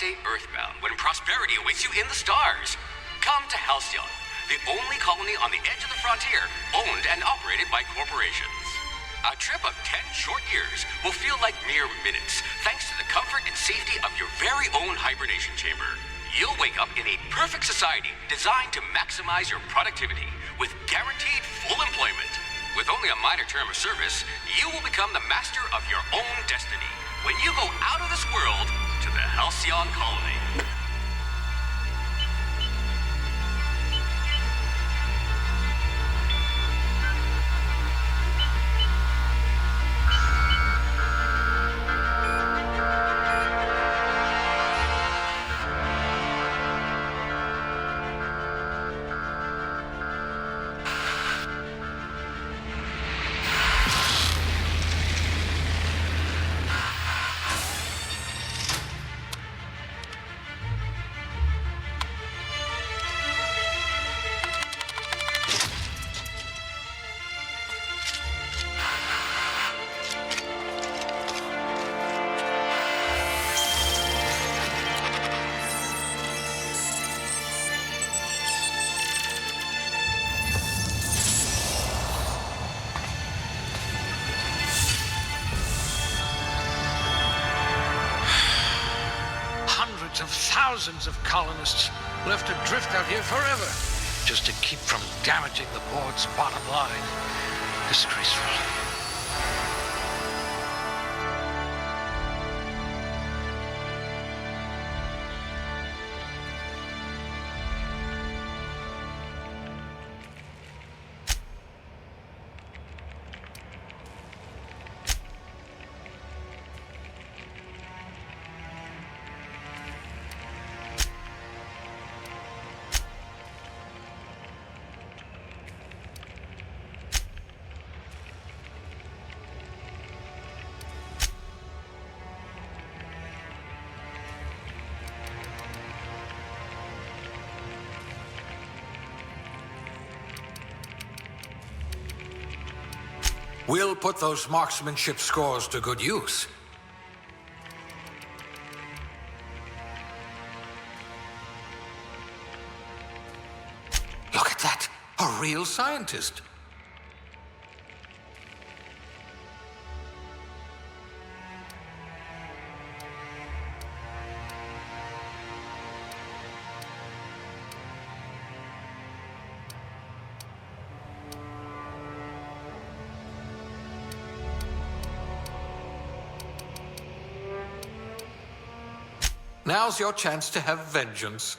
stay earthbound when prosperity awaits you in the stars. Come to Halcyon, the only colony on the edge of the frontier, owned and operated by corporations. A trip of 10 short years will feel like mere minutes, thanks to the comfort and safety of your very own hibernation chamber. You'll wake up in a perfect society designed to maximize your productivity with guaranteed full employment. With only a minor term of service, you will become the master of your own destiny when you go out of this world to the Halcyon colony. Thousands of colonists left adrift out here forever, just to keep from damaging the board's bottom line. Disgraceful. We'll put those marksmanship scores to good use. Look at that! A real scientist! Now's your chance to have vengeance.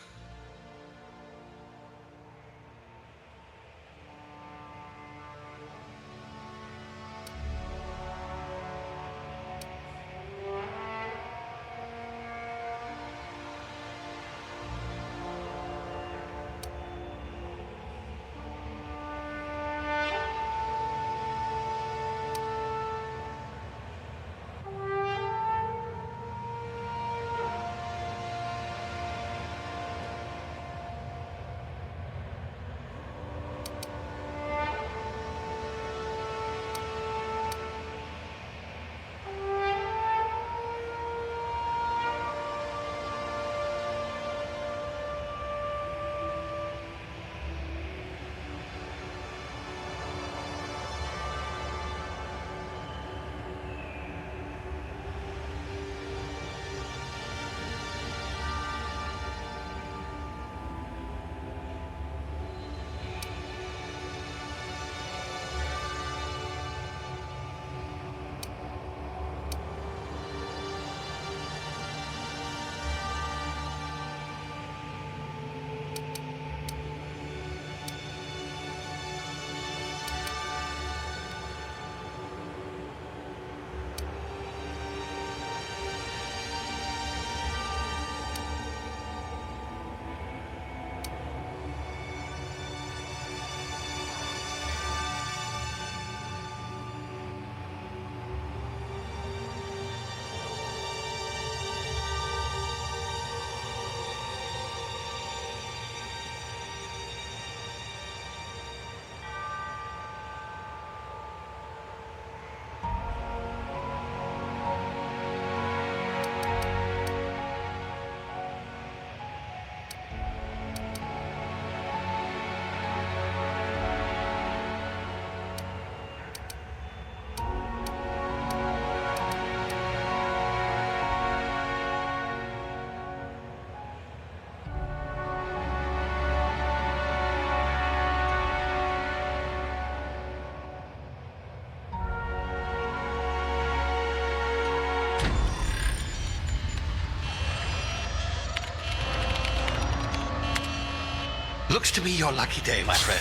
looks to be your lucky day, my friend.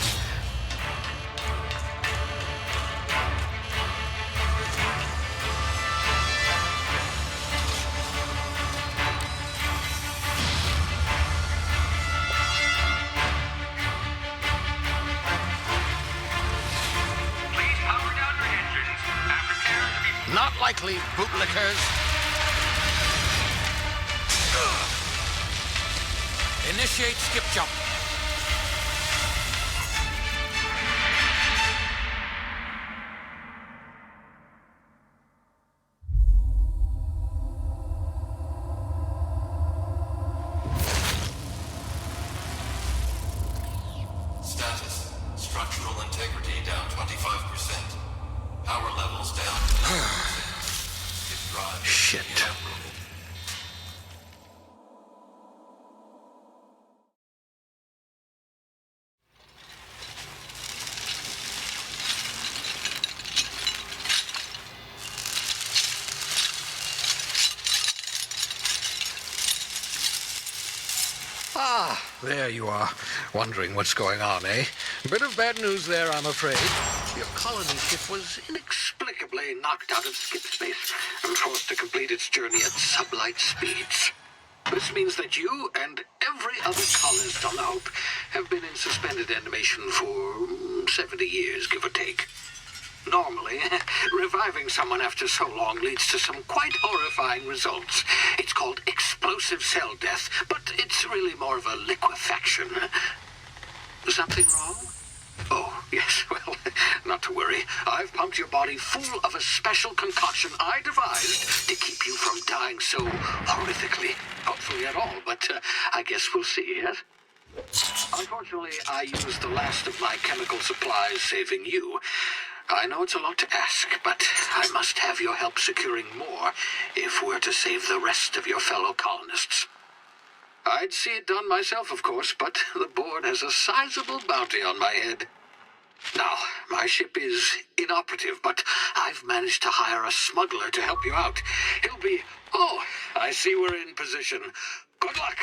Please power down your engines and prepare to be... Not likely, bootlickers. Initiate skip jump. Status. Structural integrity down 25%. Power levels down to 90%. Skip drive. Shit. Inoperable. Ah, there you are. Wondering what's going on, eh? Bit of bad news there, I'm afraid. Your colony ship was inexplicably knocked out of skip space and forced to complete its journey at sublight speeds. This means that you and every other colonist on the Hope have been in suspended animation for 70 years, give or take. Normally, reviving someone after so long leads to some quite horrifying results. It's called explosive cell death, but it's really more of a liquefaction. Something wrong? Oh, yes, well, not to worry. I've pumped your body full of a special concoction I devised to keep you from dying so horrifically. Hopefully at all, but I guess we'll see, yes? Unfortunately, I used the last of my chemical supplies saving you. I know it's a lot to ask, but I must have your help securing more if we're to save the rest of your fellow colonists. I'd see it done myself, of course, but the board has a sizable bounty on my head. Now, my ship is inoperative, but I've managed to hire a smuggler to help you out. He'll be... Oh, I see we're in position. Good luck!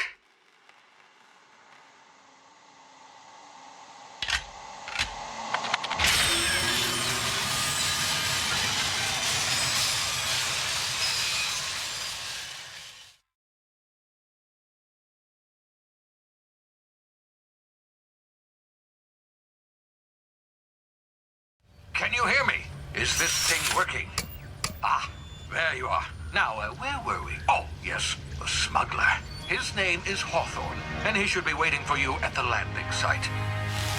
Can you hear me? Is this thing working? Ah, there you are. Now, where were we? Oh, yes, the smuggler. His name is Hawthorne, and he should be waiting for you at the landing site.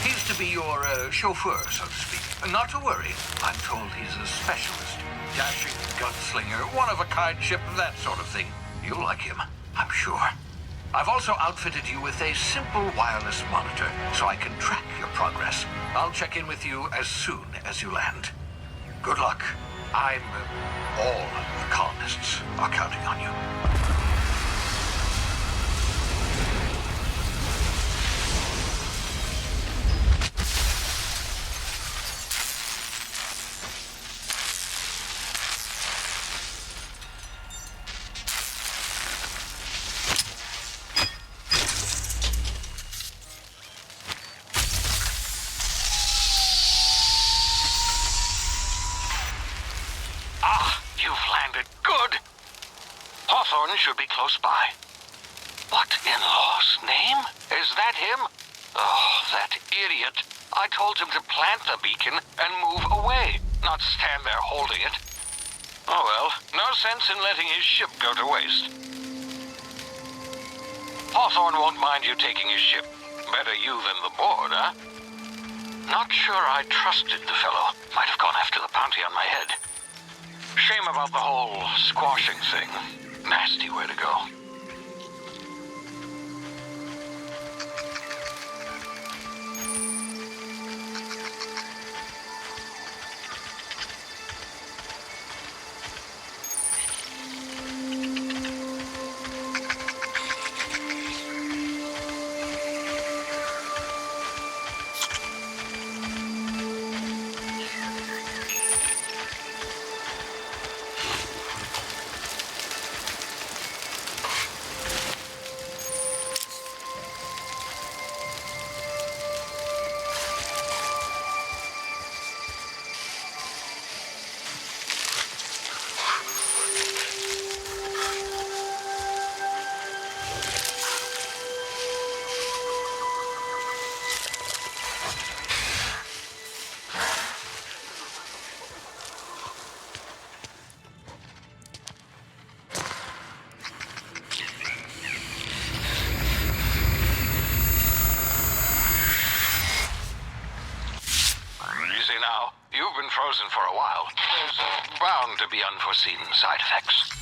He's to be your chauffeur, so to speak. Not to worry, I'm told he's a specialist. Dashing gunslinger, one-of-a-kind ship, that sort of thing. You'll like him, I'm sure. I've also outfitted you with a simple wireless monitor, so I can track your progress. I'll check in with you as soon as you land. Good luck. All the colonists are counting on you. Hawthorne should be close by. What in law's name? Is that him? Oh, that idiot. I told him to plant the beacon and move away, not stand there holding it. Oh well, no sense in letting his ship go to waste. Hawthorne won't mind you taking his ship. Better you than the board, huh? Not sure I trusted the fellow. Might have gone after the bounty on my head. Shame about the whole squashing thing. Nasty way to go. easy now. You've been frozen for a while. There's bound to be unforeseen side effects.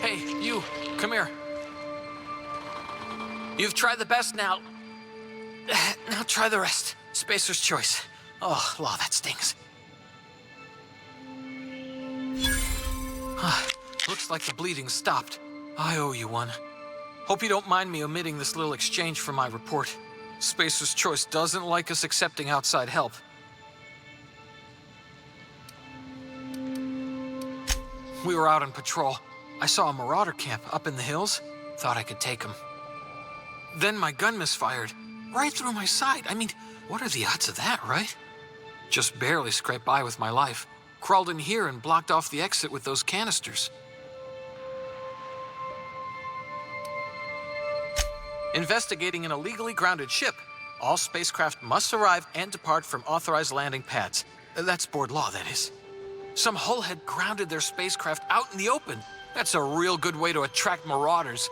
Hey, you, come here. You've tried the best now. Now try the rest. Spacer's choice. Oh, law, that stings. Looks like the bleeding stopped. I owe you one. Hope you don't mind me omitting this little exchange from my report. Spacer's choice doesn't like us accepting outside help. We were out on patrol. I saw a marauder camp up in the hills. Thought I could take him. Then my gun misfired. Right through my side. I mean, what are the odds of that, right? Just barely scraped by with my life. Crawled in here and blocked off the exit with those canisters. Investigating an illegally grounded ship. All spacecraft must arrive and depart from authorized landing pads. That's board law, that is. Some hullhead grounded their spacecraft out in the open. That's a real good way to attract marauders.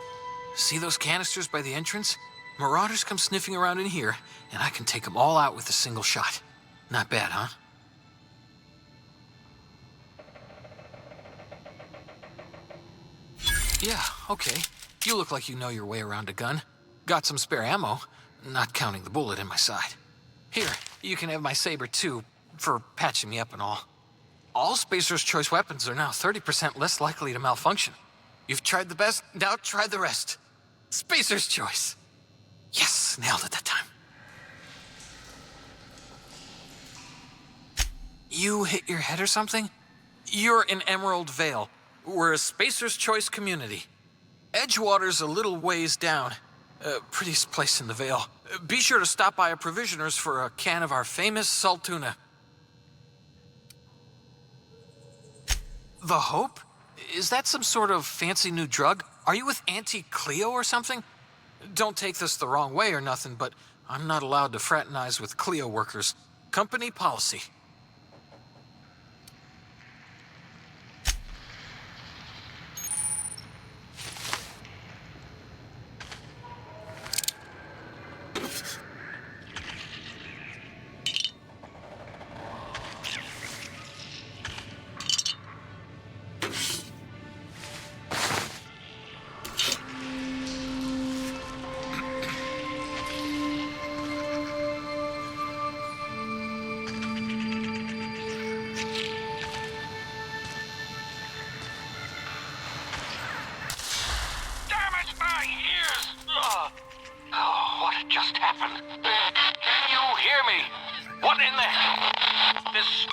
See those canisters by the entrance? Marauders come sniffing around in here, and I can take them all out with a single shot. Not bad, huh? Yeah, okay. You look like you know your way around a gun. Got some spare ammo, not counting the bullet in my side. Here, you can have my saber too, for patching me up and all. All Spacer's choice weapons are now 30% less likely to malfunction. You've tried the best, now try the rest. Spacer's choice. Yes, nailed it that time. You hit your head or something? You're in Emerald Vale. We're a Spacer's Choice community. Edgewater's a little ways down. Prettiest place in the Vale. Be sure to stop by a provisioner's for a can of our famous salt tuna. The Hope? Is that some sort of fancy new drug? Are you with Auntie Cleo or something? Don't take this the wrong way or nothing, but I'm not allowed to fraternize with Cleo workers. Company policy. Just happened. Can you hear me? What in the... This...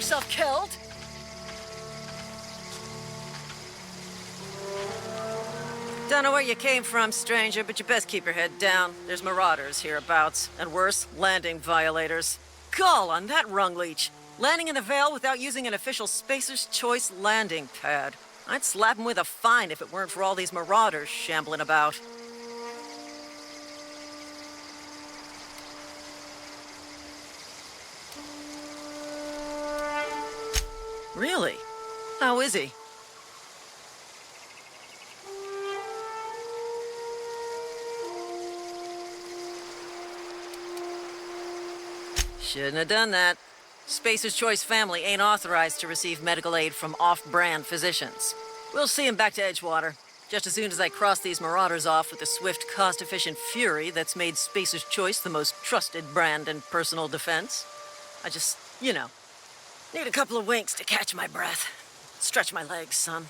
yourself killed? Don't know where you came from, stranger, but you best keep your head down. There's marauders hereabouts, and worse, landing violators. Gall on that rung leech. Landing in the Vale without using an official Spacer's Choice landing pad. I'd slap him with a fine if it weren't for all these marauders shambling about. Really? How is he? Shouldn't have done that. Spacer's Choice family ain't authorized to receive medical aid from off-brand physicians. We'll see him back to Edgewater, just as soon as I cross these marauders off with the swift, cost-efficient fury that's made Spacer's Choice the most trusted brand in personal defense. I just, need a couple of winks to catch my breath. Stretch my legs, son.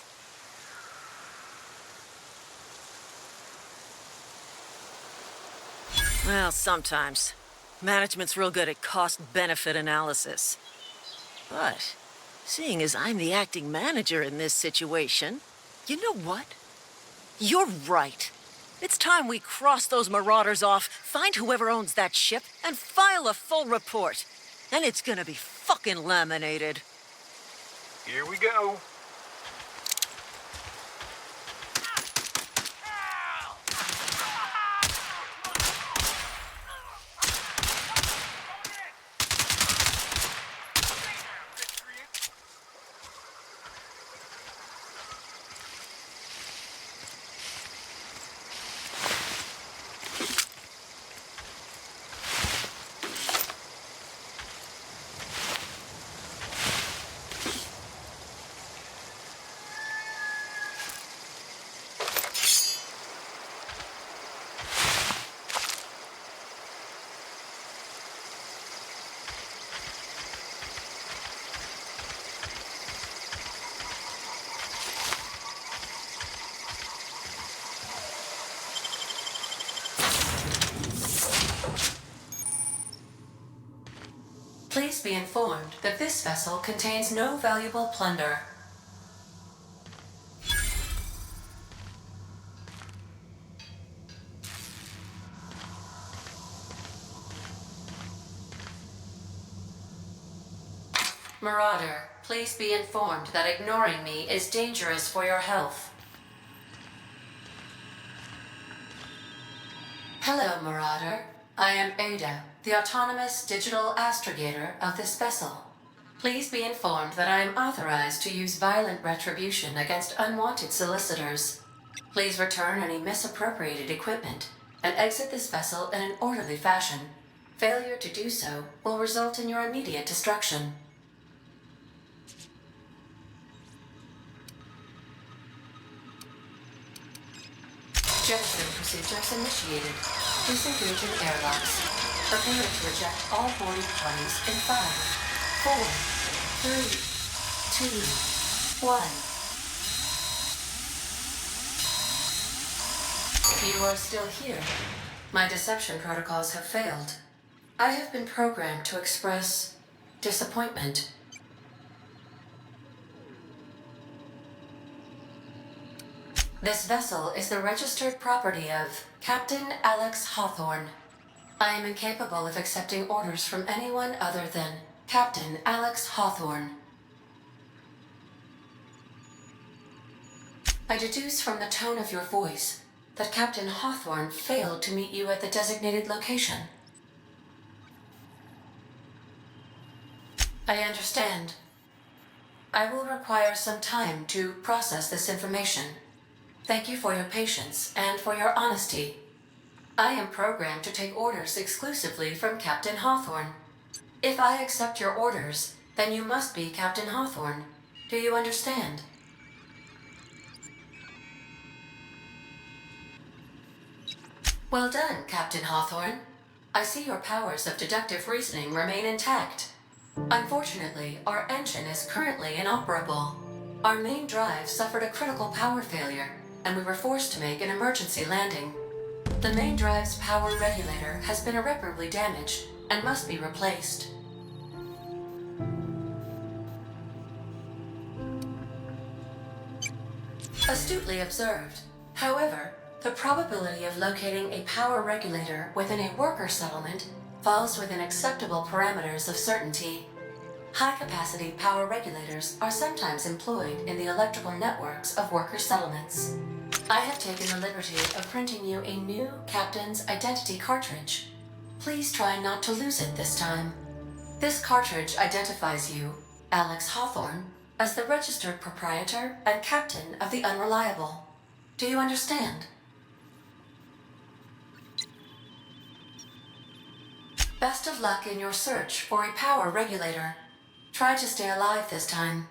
Well, sometimes. Management's real good at cost-benefit analysis. But, seeing as I'm the acting manager in this situation, you know what? You're right. It's time we cross those marauders off, find whoever owns that ship, and file a full report. Then it's gonna be fucking laminated. Here we go. Please be informed that this vessel contains no valuable plunder. Marauder, please be informed that ignoring me is dangerous for your health. Hello, Marauder. I am Ada, the autonomous digital astrogator of this vessel. Please be informed that I am authorized to use violent retribution against unwanted solicitors. Please return any misappropriated equipment and exit this vessel in an orderly fashion. Failure to do so will result in your immediate destruction. Jettison procedures initiated. Disengaging airlocks. Prepare to eject all boarding parties in 5, 4, 3, 2, 1. You are still here. My deception protocols have failed. I have been programmed to express disappointment. This vessel is the registered property of Captain Alex Hawthorne. I am incapable of accepting orders from anyone other than Captain Alex Hawthorne. I deduce from the tone of your voice that Captain Hawthorne failed to meet you at the designated location. I understand. I will require some time to process this information. Thank you for your patience and for your honesty. I am programmed to take orders exclusively from Captain Hawthorne. If I accept your orders, then you must be Captain Hawthorne. Do you understand? Well done, Captain Hawthorne. I see your powers of deductive reasoning remain intact. Unfortunately, our engine is currently inoperable. Our main drive suffered a critical power failure, and we were forced to make an emergency landing. The main drive's power regulator has been irreparably damaged and must be replaced. Astutely observed. However, the probability of locating a power regulator within a worker settlement falls within acceptable parameters of certainty. High-capacity power regulators are sometimes employed in the electrical networks of worker settlements. I have taken the liberty of printing you a new Captain's Identity cartridge. Please try not to lose it this time. This cartridge identifies you, Alex Hawthorne, as the registered proprietor and captain of the Unreliable. Do you understand? Best of luck in your search for a power regulator. Try to stay alive this time.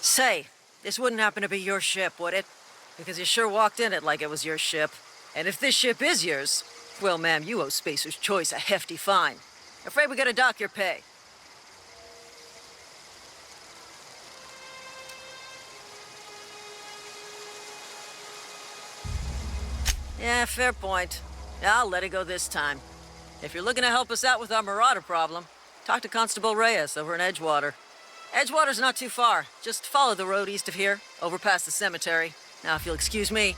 Say, this wouldn't happen to be your ship, would it? Because you sure walked in it like it was your ship. And if this ship is yours, well, ma'am, you owe Spacer's Choice a hefty fine. Afraid we gotta dock your pay. Yeah, fair point. I'll let it go this time. If you're looking to help us out with our marauder problem, talk to Constable Reyes over in Edgewater. Edgewater's not too far. Just follow the road east of here, over past the cemetery. Now, if you'll excuse me,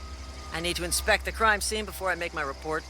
I need to inspect the crime scene before I make my report.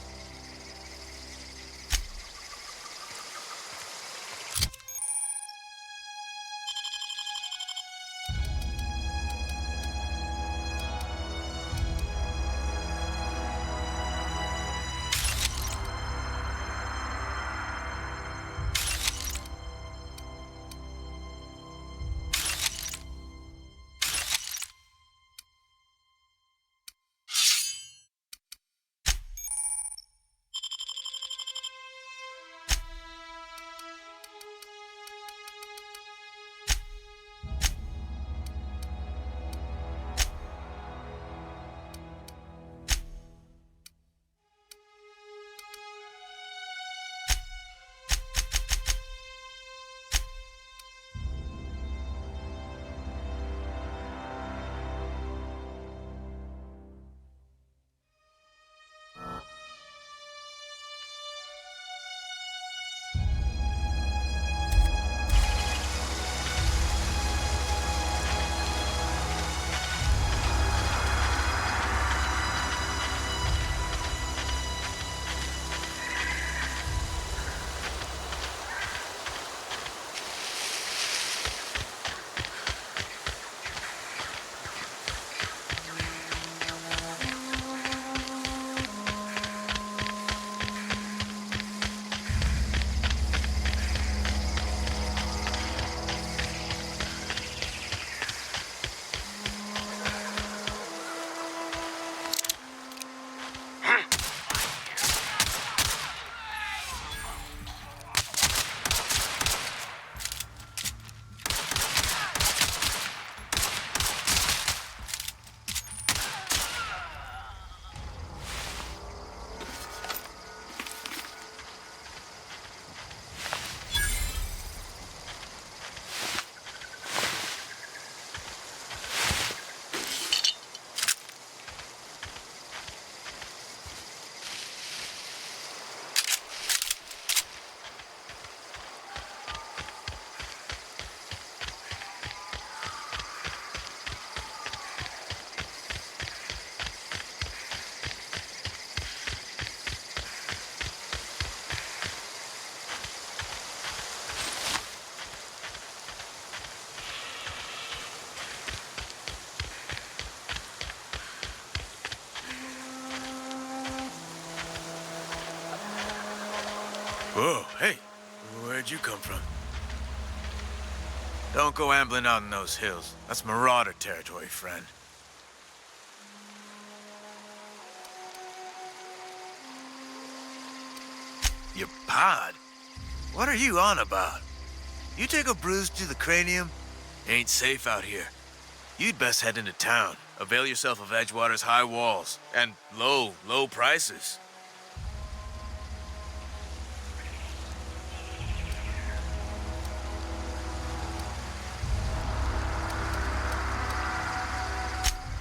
Whoa, hey, where'd you come from? Don't go ambling out in those hills. That's marauder territory, friend. Your pod? What are you on about? You take a bruise to the cranium? Ain't safe out here. You'd best head into town. Avail yourself of Edgewater's high walls and low prices.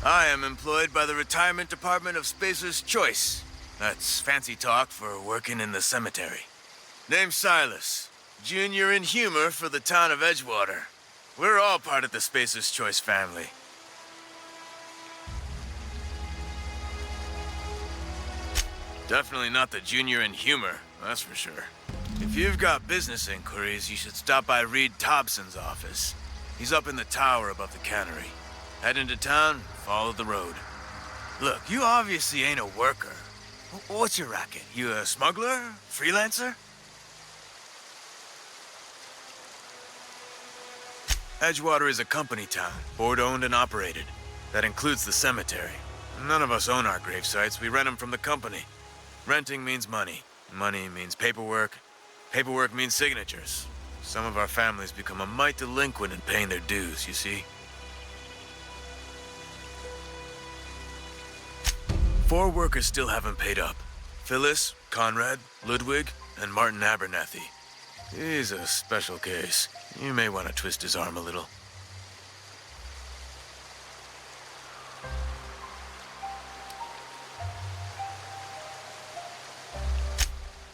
I am employed by the Retirement Department of Spacer's Choice. That's fancy talk for working in the cemetery. Name's Silas, junior in humor for the town of Edgewater. We're all part of the Spacer's Choice family. Definitely not the junior in humor, that's for sure. If you've got business inquiries, you should stop by Reed Thompson's office. He's up in the tower above the cannery. Head into town, follow the road. Look, you obviously ain't a worker. What's your racket? You a smuggler? Freelancer? Edgewater is a company town, board-owned and operated. That includes the cemetery. None of us own our grave sites, we rent them from the company. Renting means money. Money means paperwork. Paperwork means signatures. Some of our families become a mite delinquent in paying their dues, you see? 4 workers still haven't paid up. Phyllis, Conrad, Ludwig, and Martin Abernathy. He's a special case. You may want to twist his arm a little.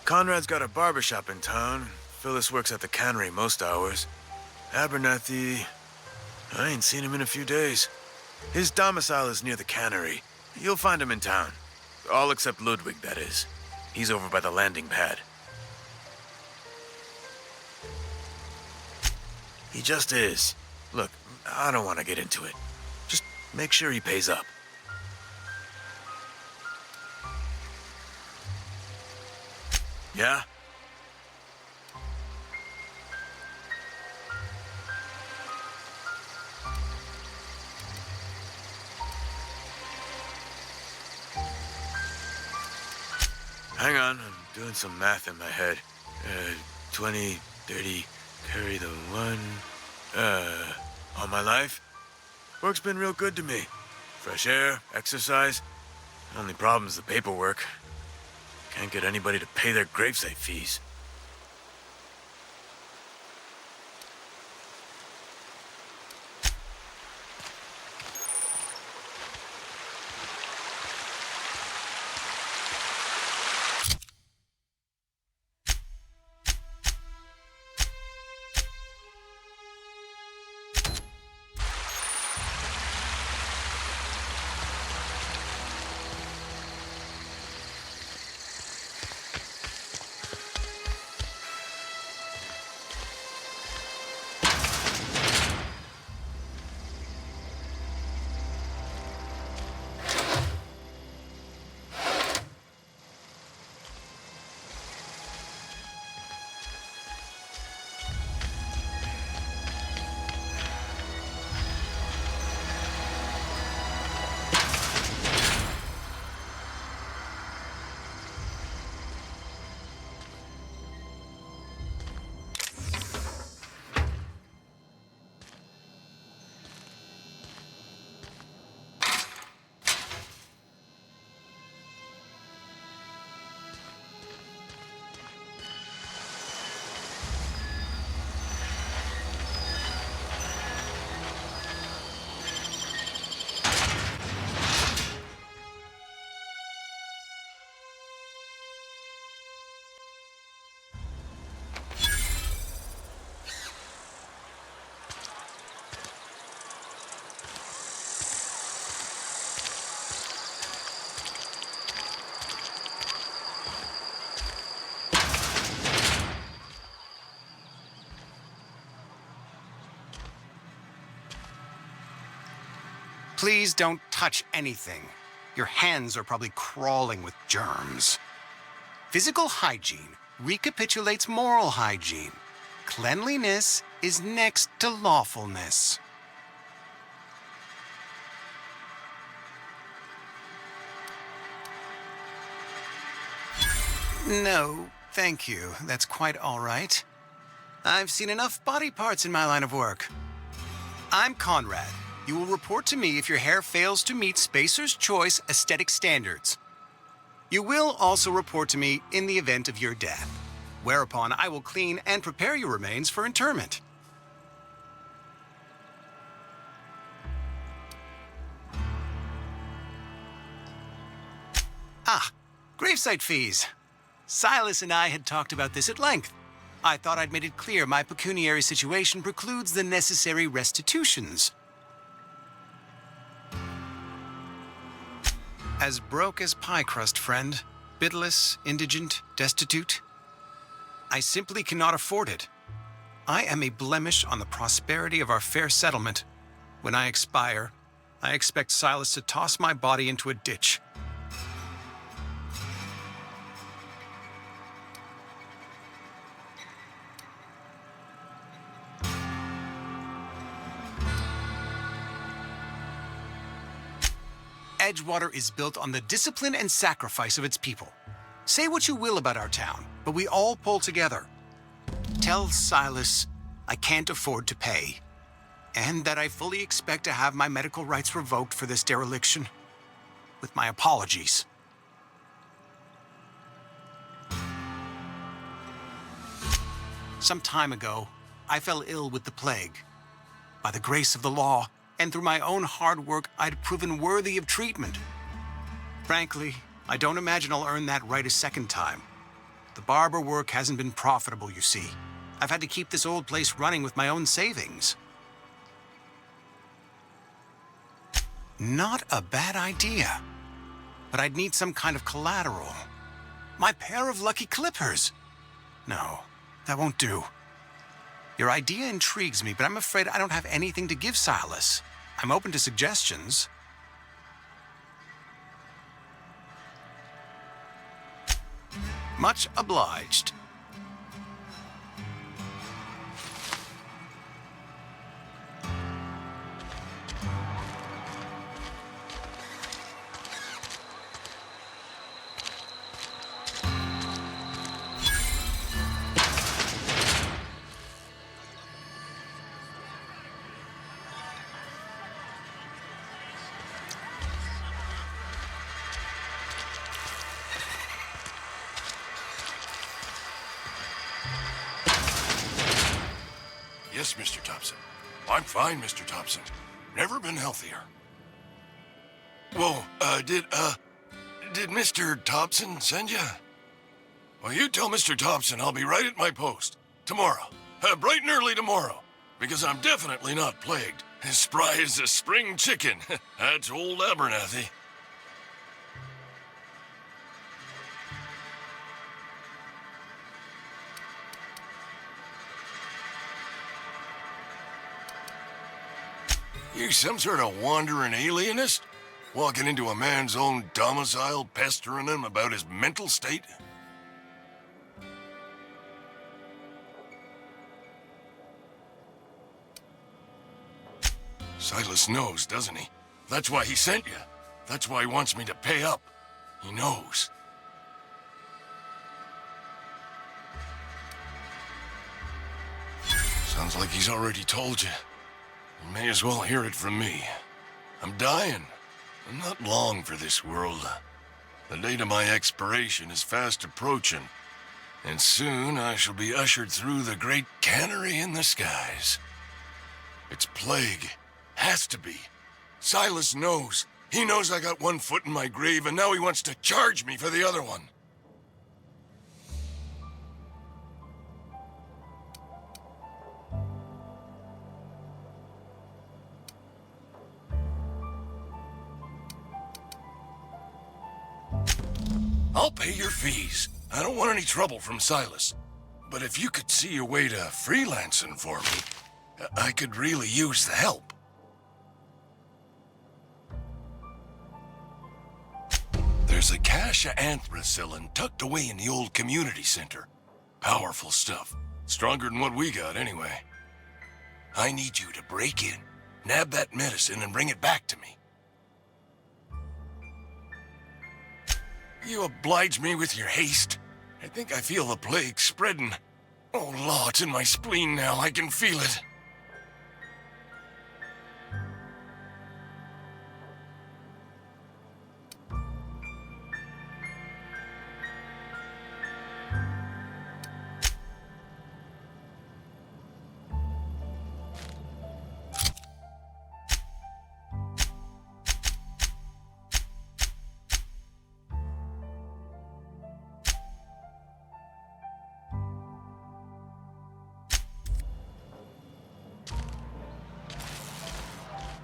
Conrad's got a barbershop in town. Phyllis works at the cannery most hours. Abernathy... I ain't seen him in a few days. His domicile is near the cannery. You'll find him in town. All except Ludwig, that is. He's over by the landing pad. He just is. Look, I don't want to get into it. Just make sure he pays up. Yeah? Hang on, I'm doing some math in my head. 20, 30, carry the 1. All my life? Work's been real good to me. Fresh air, exercise. Only problem's the paperwork. Can't get anybody to pay their gravesite fees. Please don't touch anything. Your hands are probably crawling with germs. Physical hygiene recapitulates moral hygiene. Cleanliness is next to lawfulness. No, thank you. That's quite all right. I've seen enough body parts in my line of work. I'm Conrad. You will report to me if your hair fails to meet Spacer's Choice aesthetic standards. You will also report to me in the event of your death, whereupon I will clean and prepare your remains for interment. Ah, gravesite fees. Silas and I had talked about this at length. I thought I'd made it clear my pecuniary situation precludes the necessary restitutions. As broke as pie crust, friend. Bidless, indigent, destitute. I simply cannot afford it. I am a blemish on the prosperity of our fair settlement. When I expire, I expect Silas to toss my body into a ditch. Edgewater is built on the discipline and sacrifice of its people. Say what you will about our town, but we all pull together. Tell Silas I can't afford to pay, and that I fully expect to have my medical rights revoked for this dereliction. With my apologies. Some time ago, I fell ill with the plague. By the grace of the law, and through my own hard work, I'd proven worthy of treatment. Frankly, I don't imagine I'll earn that right a second time. The barber work hasn't been profitable, you see. I've had to keep this old place running with my own savings. Not a bad idea. But I'd need some kind of collateral. My pair of lucky clippers. No, that won't do. Your idea intrigues me, but I'm afraid I don't have anything to give Silas. I'm open to suggestions. Much obliged. Yes, Mr. Thompson. I'm fine, Mr. Thompson. Never been healthier. Whoa, did Mr. Thompson send you? Well, you tell Mr. Thompson I'll be right at my post. Tomorrow. Bright and early tomorrow. Because I'm definitely not plagued. As spry as a spring chicken. That's old Abernathy. You some sort of wandering alienist? Walking into a man's own domicile, pestering him about his mental state? Silas knows, doesn't he? That's why he sent you. That's why he wants me to pay up. He knows. Sounds like he's already told you. You may as well hear it from me. I'm dying. I'm not long for this world. The date of my expiration is fast approaching, and soon I shall be ushered through the great cannery in the skies. It's plague. Has to be. Silas knows. He knows I got one foot in my grave, and now he wants to charge me for the other one. I'll pay your fees. I don't want any trouble from Silas. But if you could see your way to freelancing for me, I could really use the help. There's a cache of anthracillin tucked away in the old community center. Powerful stuff. Stronger than what we got, anyway. I need you to break in, nab that medicine, and bring it back to me. You oblige me with your haste. I think I feel the plague spreading. Oh, Law, it's in my spleen now. I can feel it.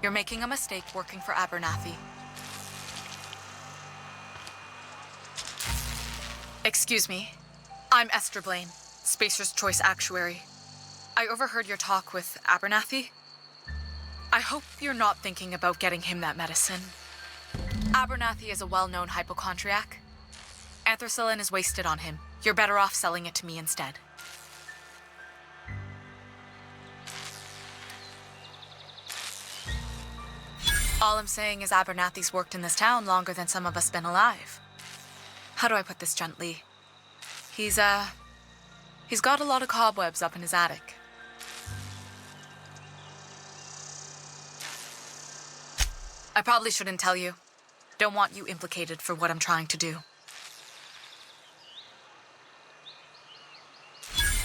You're making a mistake working for Abernathy. Excuse me. I'm Esther Blaine, Spacer's Choice Actuary. I overheard your talk with Abernathy. I hope you're not thinking about getting him that medicine. Abernathy is a well-known hypochondriac. Anthracillin is wasted on him. You're better off selling it to me instead. All I'm saying is Abernathy's worked in this town longer than some of us been alive. How do I put this gently? He's got a lot of cobwebs up in his attic. I probably shouldn't tell you. Don't want you implicated for what I'm trying to do.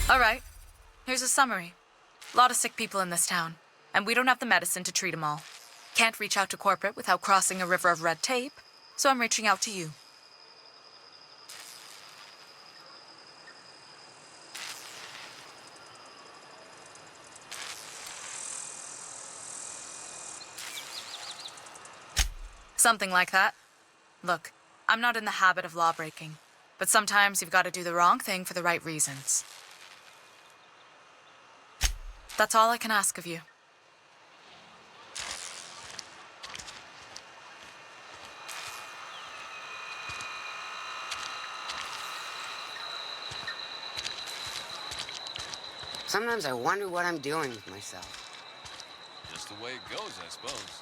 All right, here's a summary. A lot of sick people in this town, and we don't have the medicine to treat them all. Can't reach out to corporate without crossing a river of red tape, so I'm reaching out to you. Something like that. Look, I'm not in the habit of law breaking, but sometimes you've got to do the wrong thing for the right reasons. That's all I can ask of you. Sometimes I wonder what I'm doing with myself. Just the way it goes, I suppose.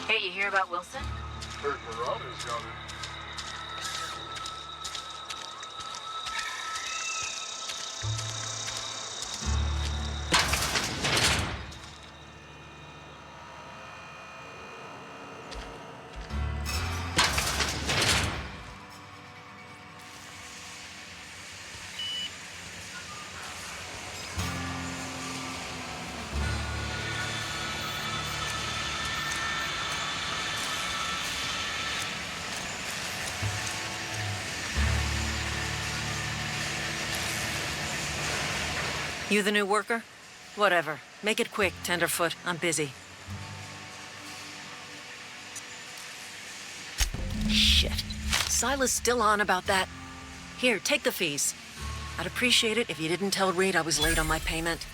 Hey, you hear about Wilson? Heard Marauders got it. You the new worker? Whatever. Make it quick, Tenderfoot. I'm busy. Shit. Silas still on about that. Here, take the fees. I'd appreciate it if you didn't tell Reed I was late on my payment.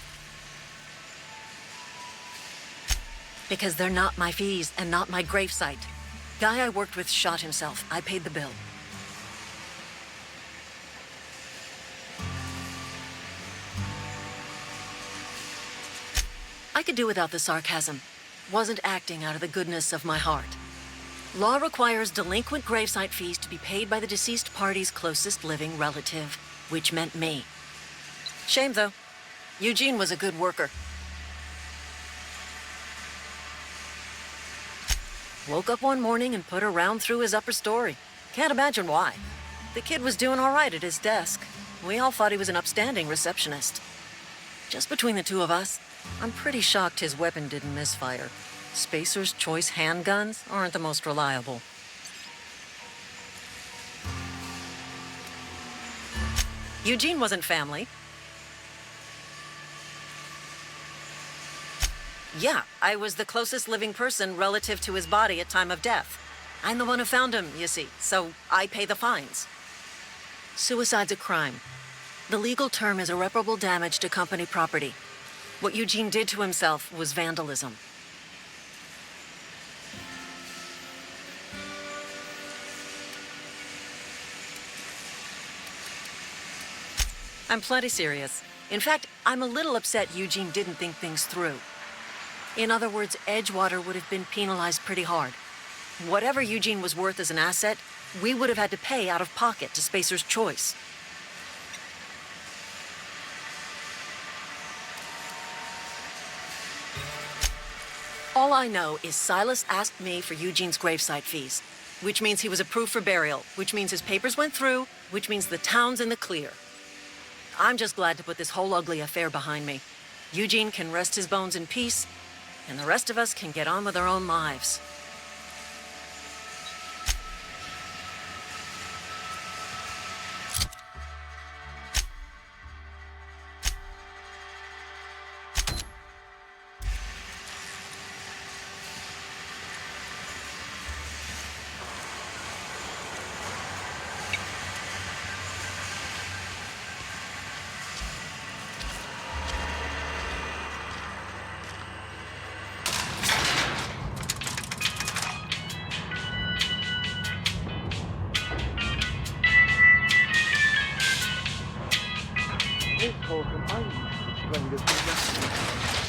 Because they're not my fees and not my gravesite. Guy I worked with shot himself. I paid the bill. I could do without the sarcasm. Wasn't acting out of the goodness of my heart. Law requires delinquent gravesite fees to be paid by the deceased party's closest living relative, which meant me. Shame, though. Eugene was a good worker. Woke up one morning and put a round through his upper story. Can't imagine why. The kid was doing all right at his desk. We all thought he was an upstanding receptionist. Just between the two of us, I'm pretty shocked his weapon didn't misfire. Spacer's Choice handguns aren't the most reliable. Eugene wasn't family. Yeah, I was the closest living person relative to his body at time of death. I'm the one who found him, you see, so I pay the fines. Suicide's a crime. The legal term is irreparable damage to company property. What Eugene did to himself was vandalism. I'm plenty serious. In fact, I'm a little upset Eugene didn't think things through. In other words, Edgewater would have been penalized pretty hard. Whatever Eugene was worth as an asset, we would have had to pay out of pocket to Spacer's Choice. All I know is Silas asked me for Eugene's gravesite fees, which means he was approved for burial, which means his papers went through, which means the town's in the clear. I'm just glad to put this whole ugly affair behind me. Eugene can rest his bones in peace, and the rest of us can get on with our own lives.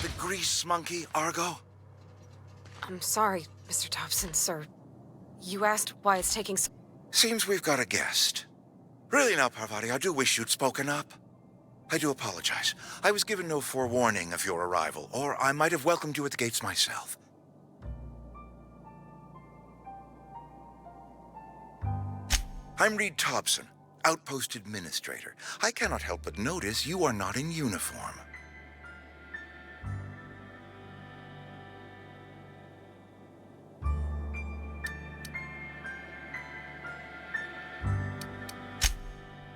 The grease monkey, Argo? I'm sorry, Mr. Thompson, sir. You asked why it's taking so... Seems we've got a guest. Really now, Parvati, I do wish you'd spoken up. I do apologize. I was given no forewarning of your arrival, or I might have welcomed you at the gates myself. I'm Reed Thompson, Outpost Administrator. I cannot help but notice you are not in uniform.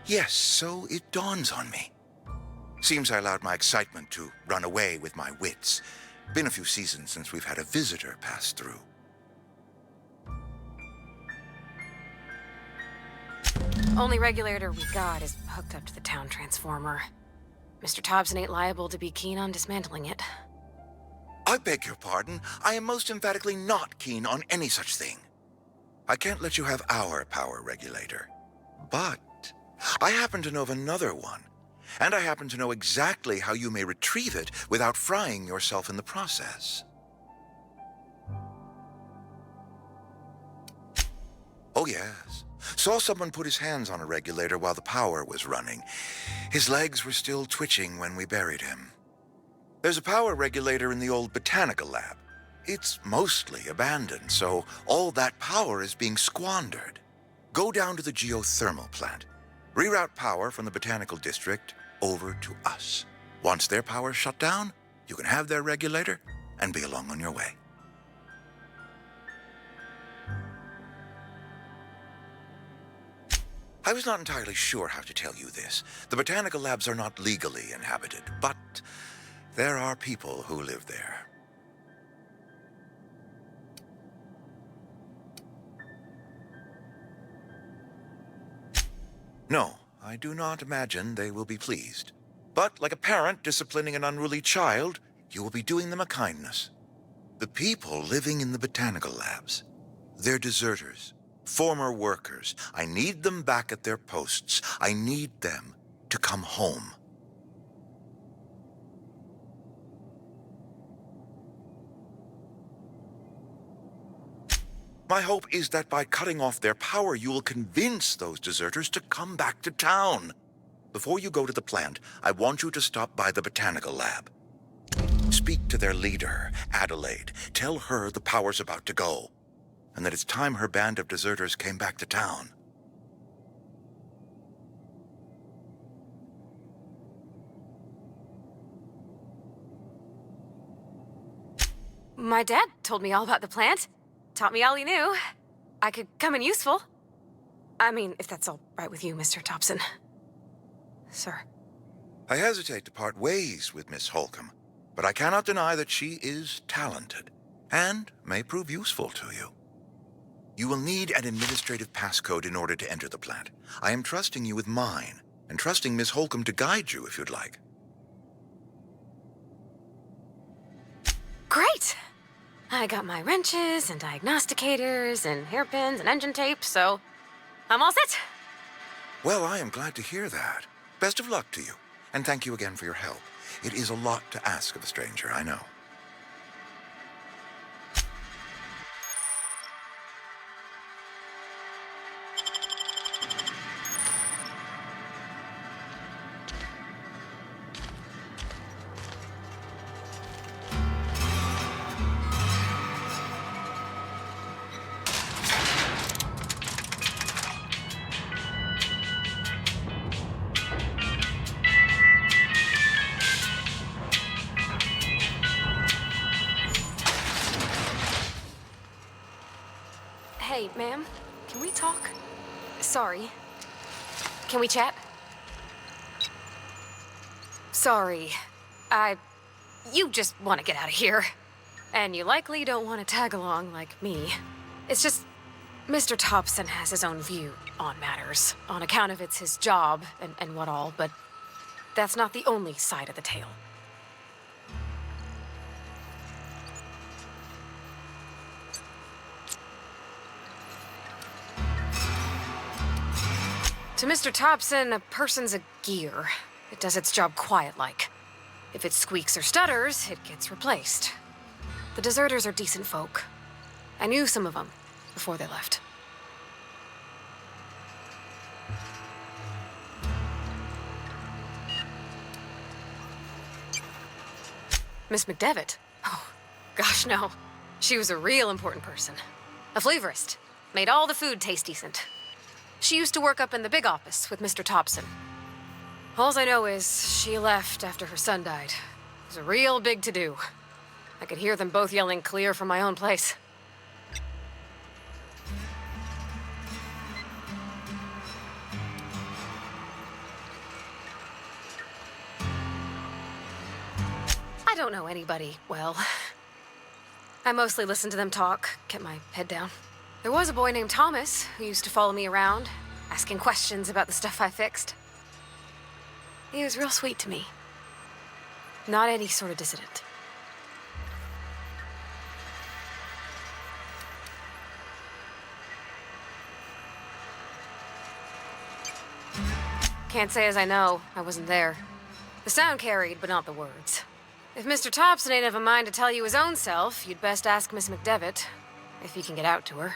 Yes, so it dawns on me. Seems I allowed my excitement to run away with my wits. Been a few seasons since we've had a visitor pass through. Only regulator we got is hooked up to the town transformer. Mr. Thompson ain't liable to be keen on dismantling it. I beg your pardon. I am most emphatically not keen on any such thing. I can't let you have our power regulator. But I happen to know of another one, and I happen to know exactly how you may retrieve it without frying yourself in the process. Oh, yes. Saw someone put his hands on a regulator while the power was running. His legs were still twitching when we buried him. There's a power regulator in the old botanical lab. It's mostly abandoned, so all that power is being squandered. Go down to the geothermal plant. Reroute power from the botanical district over to us. Once their power's shut down, you can have their regulator and be along on your way. I was not entirely sure how to tell you this. The botanical labs are not legally inhabited, but there are people who live there. No, I do not imagine they will be pleased. But like a parent disciplining an unruly child, you will be doing them a kindness. The people living in the botanical labs, they're deserters, former workers. I need them back at their posts. I need them to come home. My hope is that by cutting off their power, you will convince those deserters to come back to town. Before you go to the plant, I want you to stop by the botanical lab. Speak to their leader, Adelaide. Tell her the power's about to go, and that it's time her band of deserters came back to town. My dad told me all about the plant. Taught me all he knew. I could come in useful. I mean, if that's all right with you, Mr. Thompson. Sir. I hesitate to part ways with Miss Holcomb, but I cannot deny that she is talented and may prove useful to you. You will need an administrative passcode in order to enter the plant. I am trusting you with mine, and trusting Miss Holcomb to guide you if you'd like. Great! I got my wrenches and diagnosticators and hairpins and engine tape, so I'm all set. Well, I am glad to hear that. Best of luck to you, and thank you again for your help. It is a lot to ask of a stranger, I know. Hey, ma'am, can we talk? Sorry. Can we chat? Sorry. You just want to get out of here. And you likely don't want to tag along like me. It's just, Mr. Thompson has his own view on matters, on account of it's his job and what all, but that's not the only side of the tale. To Mr. Thompson, a person's a gear. It does its job quiet-like. If it squeaks or stutters, it gets replaced. The deserters are decent folk. I knew some of them before they left. Miss McDevitt? Oh, gosh, no. She was a real important person. A flavorist. Made all the food taste decent. She used to work up in the big office with Mr. Thompson. Alls I know is she left after her son died. It was a real big to-do. I could hear them both yelling clear from my own place. I don't know anybody well. I mostly listened to them talk, kept my head down. There was a boy named Thomas who used to follow me around, asking questions about the stuff I fixed. He was real sweet to me. Not any sort of dissident. Can't say as I know. I wasn't there. The sound carried, but not the words. If Mr. Thompson ain't of a mind to tell you his own self, you'd best ask Miss McDevitt, if he can get out to her.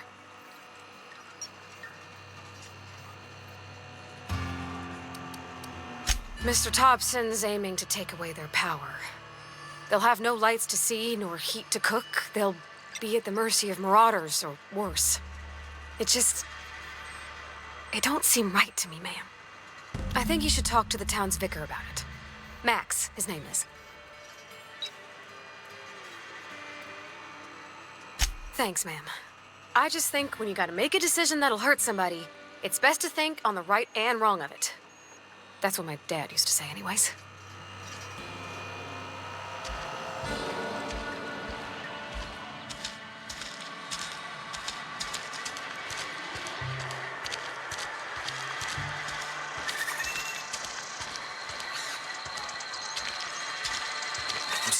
Mr. Thompson's aiming to take away their power. They'll have no lights to see, nor heat to cook. They'll be at the mercy of marauders, or worse. It don't seem right to me, ma'am. I think you should talk to the town's vicar about it. Max, his name is. Thanks, ma'am. I just think when you gotta make a decision that'll hurt somebody, it's best to think on the right and wrong of it. That's what my dad used to say anyways.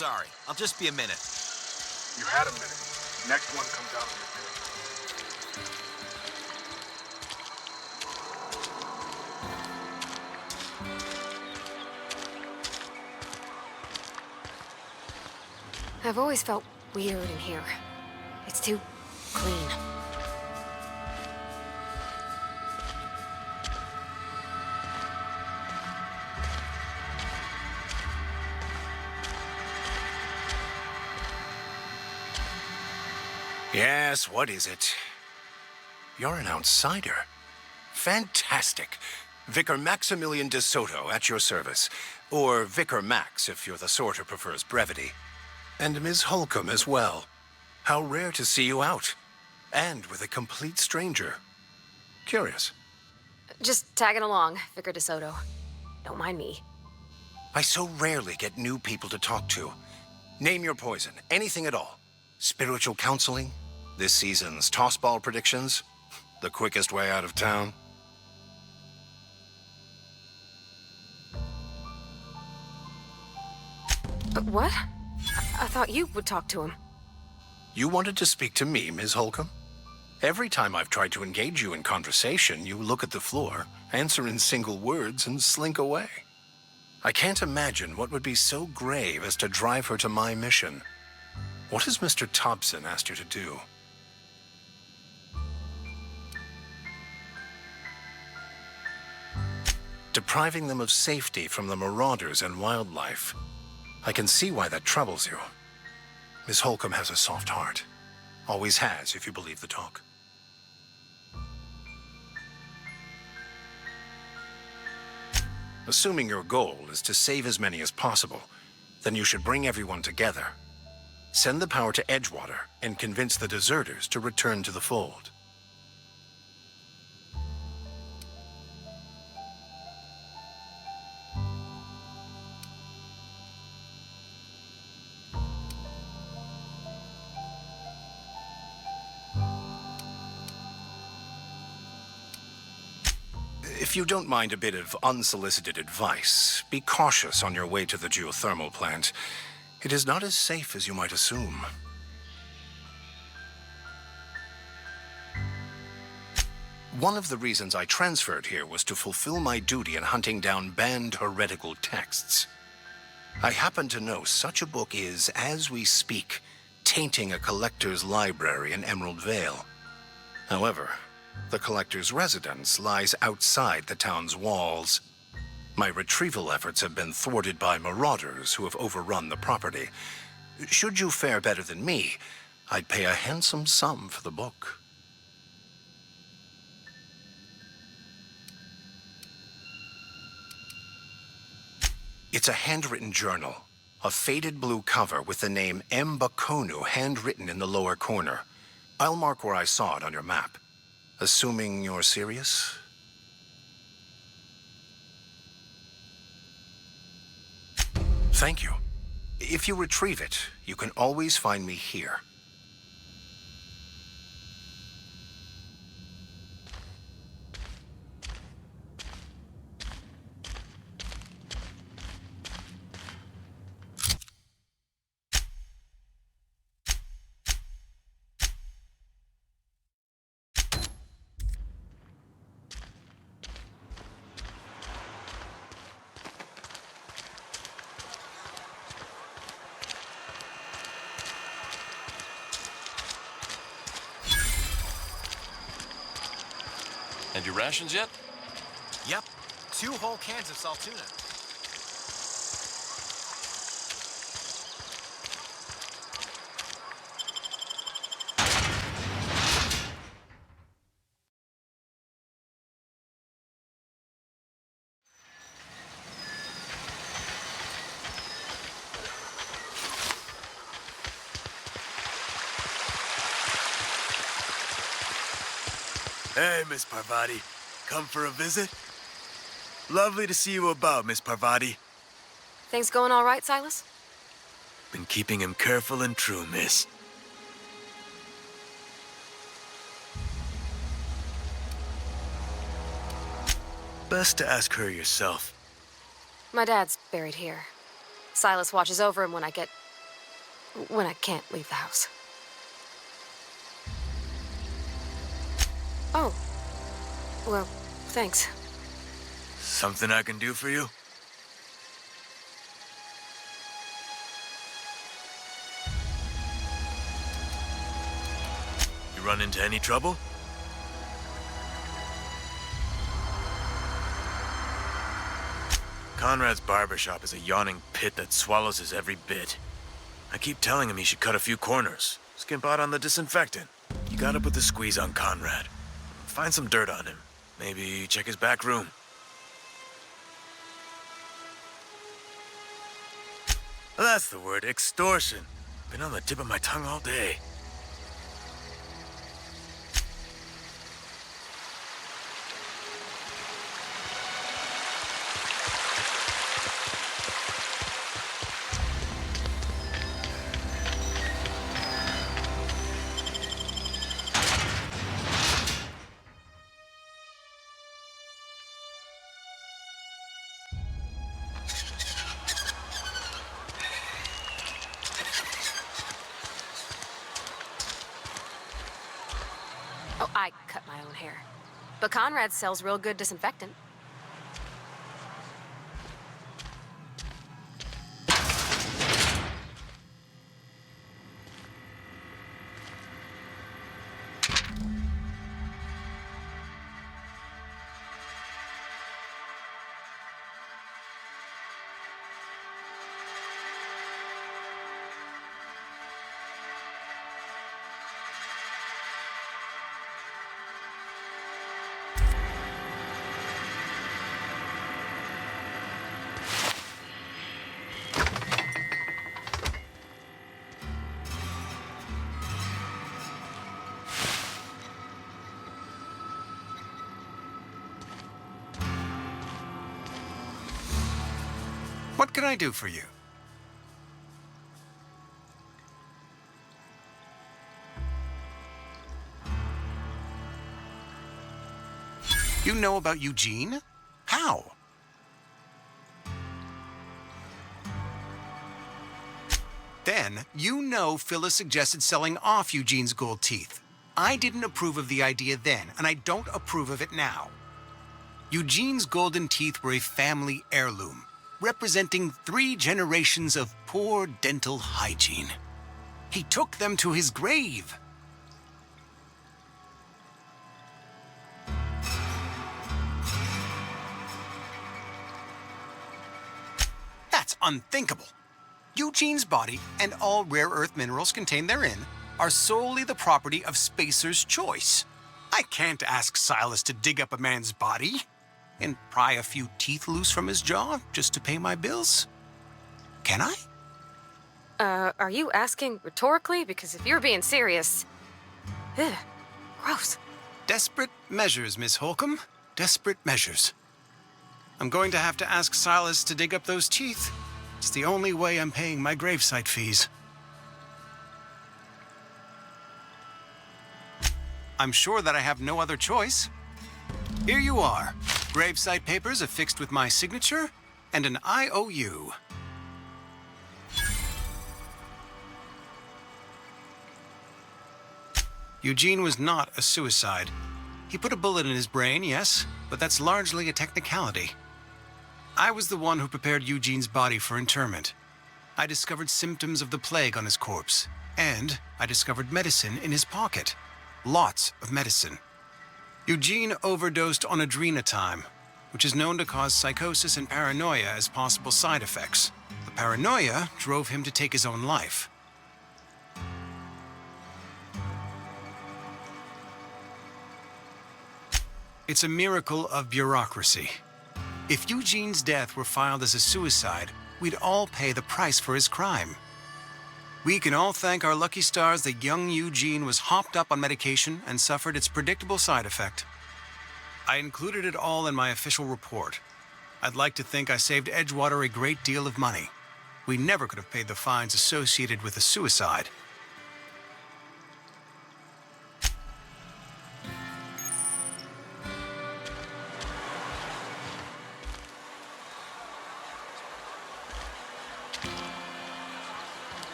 sorry. I'll just be a minute. You had a minute. Next one comes out in a minute. I've always felt weird in here. It's too clean. Yes, what is it? You're an outsider. Fantastic. Vicar Maximilian de Soto at your service. Or Vicar Max if you're the sort who prefers brevity. And Ms. Holcomb as well. How rare to see you out. And with a complete stranger. Curious. Just tagging along, Vicar de Soto. Don't mind me. I so rarely get new people to talk to. Name your poison, anything at all. Spiritual counseling? This season's tossball predictions? The quickest way out of town? What? I thought you would talk to him. You wanted to speak to me, Ms. Holcomb? Every time I've tried to engage you in conversation, you look at the floor, answer in single words, and slink away. I can't imagine what would be so grave as to drive her to my mission. What has Mr. Thompson asked you to do? Depriving them of safety from the marauders and wildlife. I can see why that troubles you. Miss Holcomb has a soft heart. Always has, if you believe the talk. Assuming your goal is to save as many as possible, then you should bring everyone together. Send the power to Edgewater and convince the deserters to return to the fold. If you don't mind a bit of unsolicited advice, be cautious on your way to the geothermal plant. It is not as safe as you might assume. One of the reasons I transferred here was to fulfill my duty in hunting down banned heretical texts. I happen to know such a book is, as we speak, tainting a collector's library in Emerald Vale. However, the collector's residence lies outside the town's walls. My retrieval efforts have been thwarted by marauders who have overrun the property. Should you fare better than me, I'd pay a handsome sum for the book. It's a handwritten journal, a faded blue cover with the name M. Bakonu handwritten in the lower corner. I'll mark where I saw it on your map. Assuming you're serious? Thank you. If you retrieve it, you can always find me here. And your rations yet? Yep. 2 whole cans of salt tuna. Hey, Miss Parvati. Come for a visit? Lovely to see you about, Miss Parvati. Things going all right, Silas? Been keeping him careful and true, miss. Best to ask her yourself. My dad's buried here. Silas watches over him when I get when I can't leave the house. Oh. Well, thanks. Something I can do for you? You run into any trouble? Conrad's barbershop is a yawning pit that swallows his every bit. I keep telling him he should cut a few corners, skimp out on the disinfectant. You gotta put the squeeze on Conrad. Find some dirt on him. Maybe check his back room. That's the word, extortion. Been on the tip of my tongue all day. Oh, I cut my own hair. But Conrad sells real good disinfectant. What can I do for you? You know about Eugene? How? Then, you know Phyllis suggested selling off Eugene's gold teeth. I didn't approve of the idea then, and I don't approve of it now. Eugene's golden teeth were a family heirloom, representing 3 generations of poor dental hygiene. He took them to his grave. That's unthinkable. Eugene's body and all rare earth minerals contained therein are solely the property of Spacer's choice. I can't ask Silas to dig up a man's body and pry a few teeth loose from his jaw just to pay my bills. Can I? Are you asking rhetorically? Because if you're being serious... Ugh, gross. Desperate measures, Miss Holcomb. Desperate measures. I'm going to have to ask Silas to dig up those teeth. It's the only way I'm paying my gravesite fees. I'm sure that I have no other choice. Here you are. Gravesite papers affixed with my signature and an IOU. Eugene was not a suicide. He put a bullet in his brain, yes, but that's largely a technicality. I was the one who prepared Eugene's body for interment. I discovered symptoms of the plague on his corpse, and I discovered medicine in his pocket. Lots of medicine. Eugene overdosed on adrenatime, which is known to cause psychosis and paranoia as possible side effects. The paranoia drove him to take his own life. It's a miracle of bureaucracy. If Eugene's death were filed as a suicide, we'd all pay the price for his crime. We can all thank our lucky stars that young Eugene was hopped up on medication and suffered its predictable side effect. I included it all in my official report. I'd like to think I saved Edgewater a great deal of money. We never could have paid the fines associated with a suicide.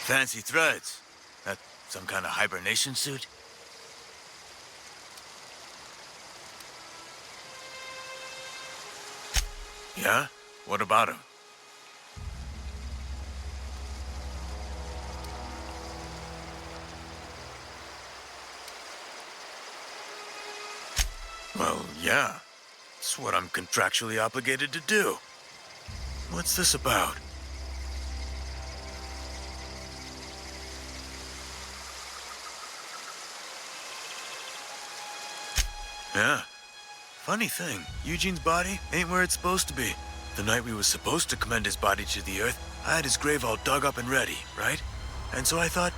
fancy threads. That some kind of hibernation suit? Yeah? What about him? Well, yeah. It's what I'm contractually obligated to do. What's this about? Yeah. Funny thing, Eugene's body ain't where it's supposed to be. The night we was supposed to commend his body to the earth, I had his grave all dug up and ready, right? And so I thought,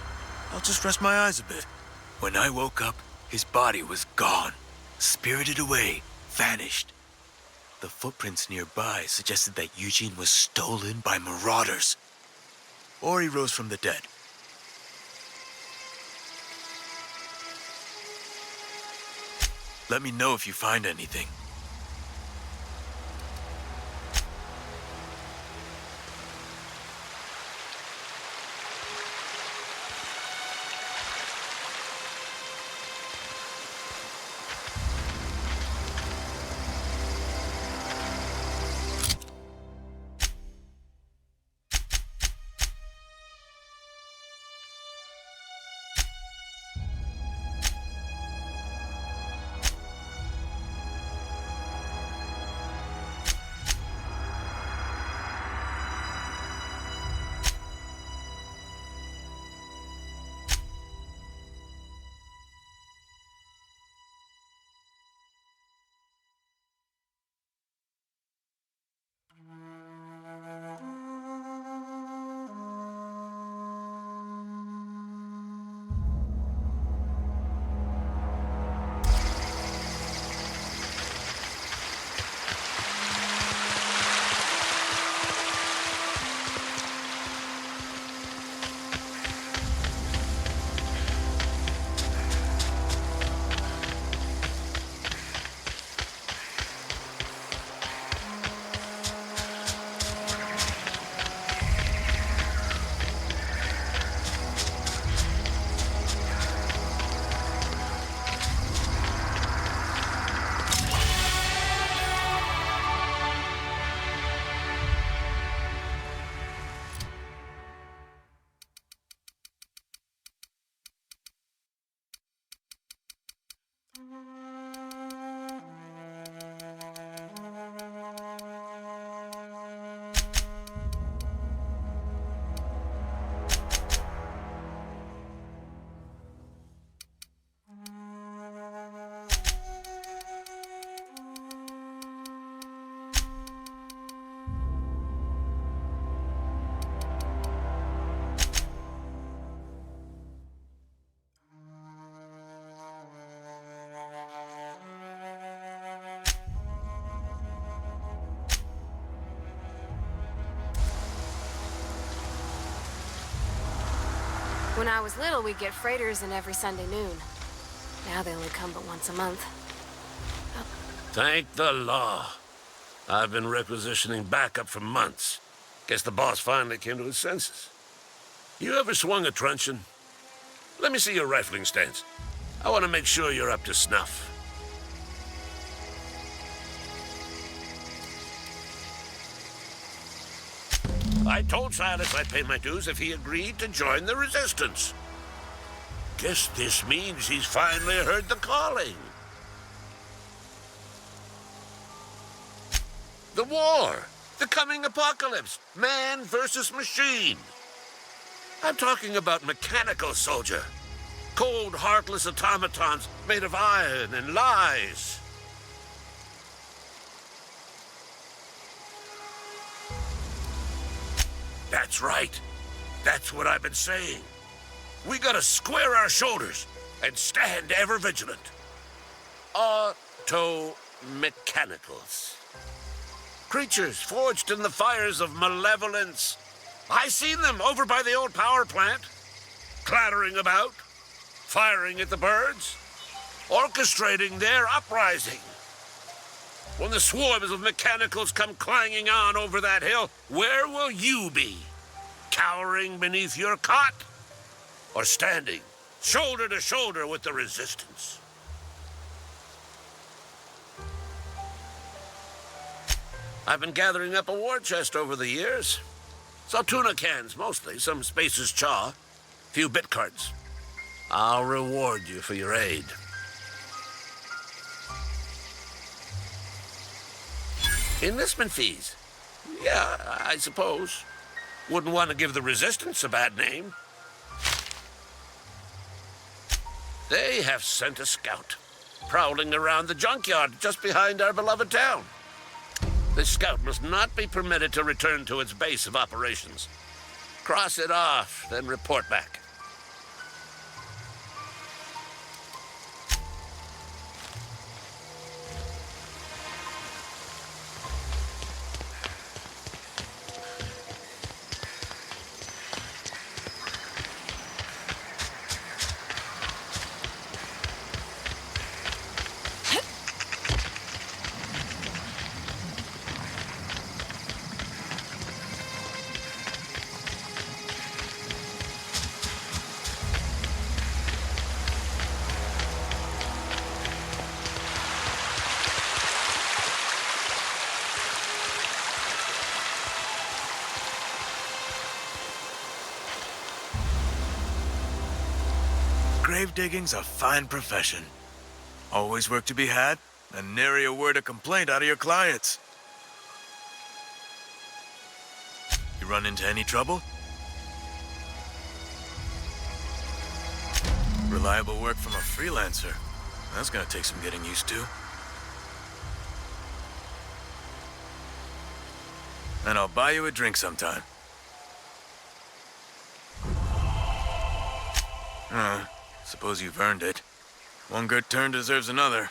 I'll just rest my eyes a bit. When I woke up, his body was gone. Spirited away, vanished. The footprints nearby suggested that Eugene was stolen by marauders. Or he rose from the dead. Let me know if you find anything. When I was little, we'd get freighters in every Sunday noon. Now they only come but once a month. Thank the law. I've been requisitioning backup for months. Guess the boss finally came to his senses. You ever swung a truncheon? Let me see your rifling stance. I want to make sure you're up to snuff. I told Silas I'd pay my dues if he agreed to join the resistance. Guess this means he's finally heard the calling. The war, the coming apocalypse, man versus machine. I'm talking about mechanical soldier, cold, heartless automatons made of iron and lies. That's right. That's what I've been saying. We gotta square our shoulders and stand ever vigilant. Auto-mechanicals. Creatures forged in the fires of malevolence. I seen them over by the old power plant, clattering about, firing at the birds, orchestrating their uprising. When the swarms of mechanicals come clanging on over that hill, where will you be? cowering beneath your cot, or standing shoulder to shoulder with the Resistance? I've been gathering up a war chest over the years. Saltuna cans, mostly, some Spacer's chaw, few bit cards. I'll reward you for your aid. Enlistment fees. Yeah, I suppose. Wouldn't want to give the Resistance a bad name. They have sent a scout, prowling around the junkyard just behind our beloved town. This scout must not be permitted to return to its base of operations. Cross it off, then report back. Grave digging's a fine profession. Always work to be had, and nary a word of complaint out of your clients. You run into any trouble? Reliable work from a freelancer. That's gonna take some getting used to. And I'll buy you a drink sometime. Suppose you've earned it. One good turn deserves another.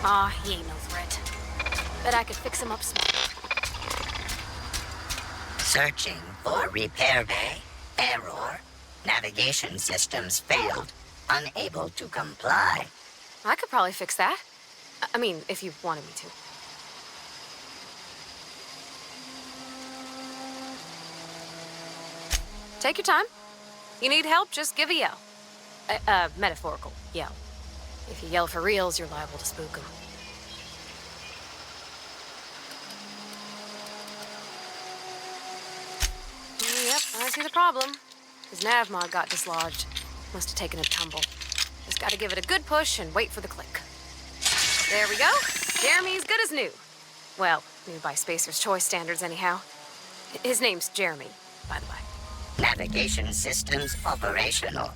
Aw, he ain't no threat. Bet I could fix him up smart. Searching for repair bay. Error. Navigation systems failed. Unable to comply. I could probably fix that. I mean, if you wanted me to. Take your time. You need help, just give a yell. Metaphorical yell. If you yell for reals, you're liable to spook them. Yep, I see the problem. His nav mod got dislodged. Must have taken a tumble. Just gotta give it a good push and wait for the click. There we go. Jeremy's good as new. Well, new by Spacer's Choice standards, anyhow. His name's Jeremy, by the way. Navigation systems operational.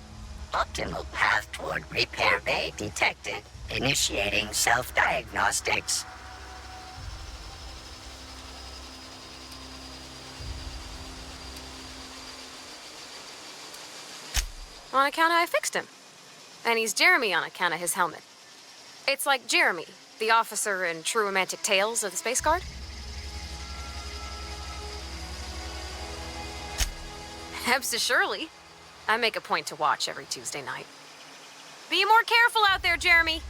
Optimal path toward repair bay detected. Initiating self-diagnostics. On account of I fixed him. And he's Jeremy on account of his helmet. It's like Jeremy, the officer in True Romantic Tales of the Space Guard. Surely. I make a point to watch every Tuesday night. Be more careful out there, Jeremy.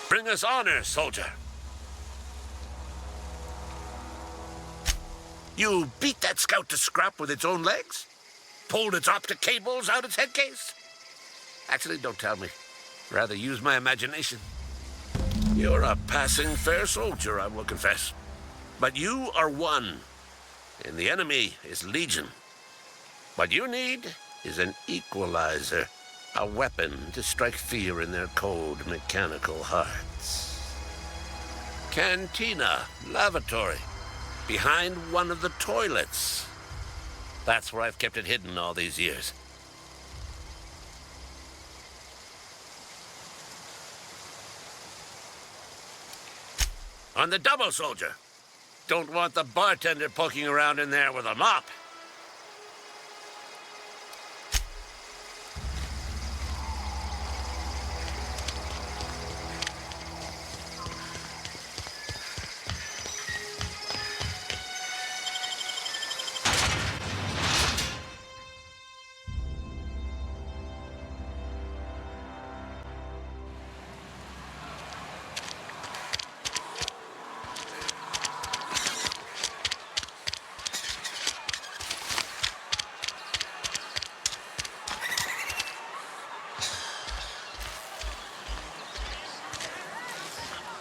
Bring us honor, soldier. You beat that scout to scrap with its own legs? Pulled its optic cables out its head case? Actually, don't tell me. Rather use my imagination. You're a passing fair soldier, I will confess. But you are one, and the enemy is legion. What you need is an equalizer. A weapon to strike fear in their cold, mechanical hearts. Cantina, lavatory, behind one of the toilets. That's where I've kept it hidden all these years. On the double, soldier. Don't want the bartender poking around in there with a mop.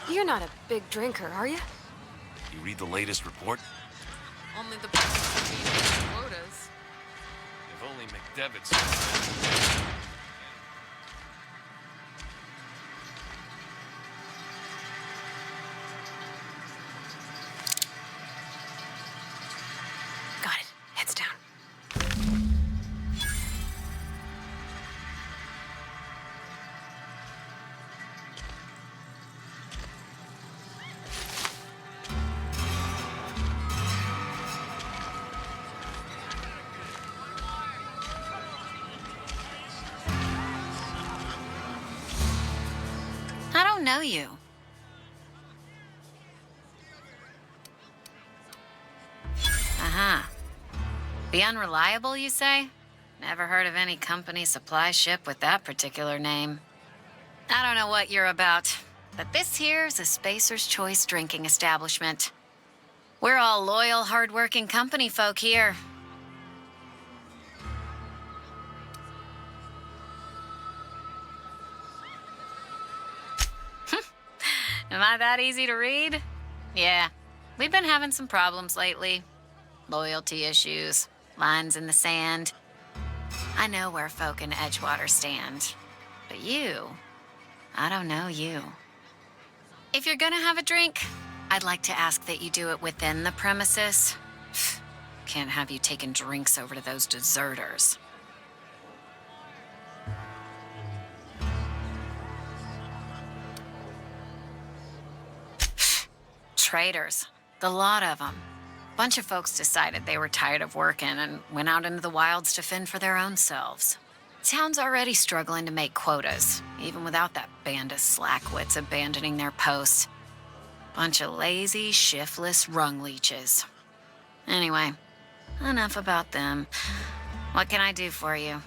You're not a big drinker, are you? You read the latest report? Only the person who meets quotas. If only McDevitt's... Got it. Heads down. I don't know you. Uh-huh. The Unreliable, you say? Never heard of any company supply ship with that particular name. I don't know what you're about, but this here's a Spacer's Choice drinking establishment. We're all loyal, hard-working company folk here. Am I that easy to read? Yeah, we've been having some problems lately. Loyalty issues, lines in the sand. I know where folk in Edgewater stand. But you, I don't know you. If you're gonna have a drink, I'd like to ask that you do it within the premises. Can't have you taking drinks over to those deserters. Traitors. The lot of them. Bunch of folks decided they were tired of working and went out into the wilds to fend for their own selves. Town's already struggling to make quotas, even without that band of slackwits abandoning their posts. Bunch of lazy, shiftless rung leeches. Anyway, enough about them. What can I do for you?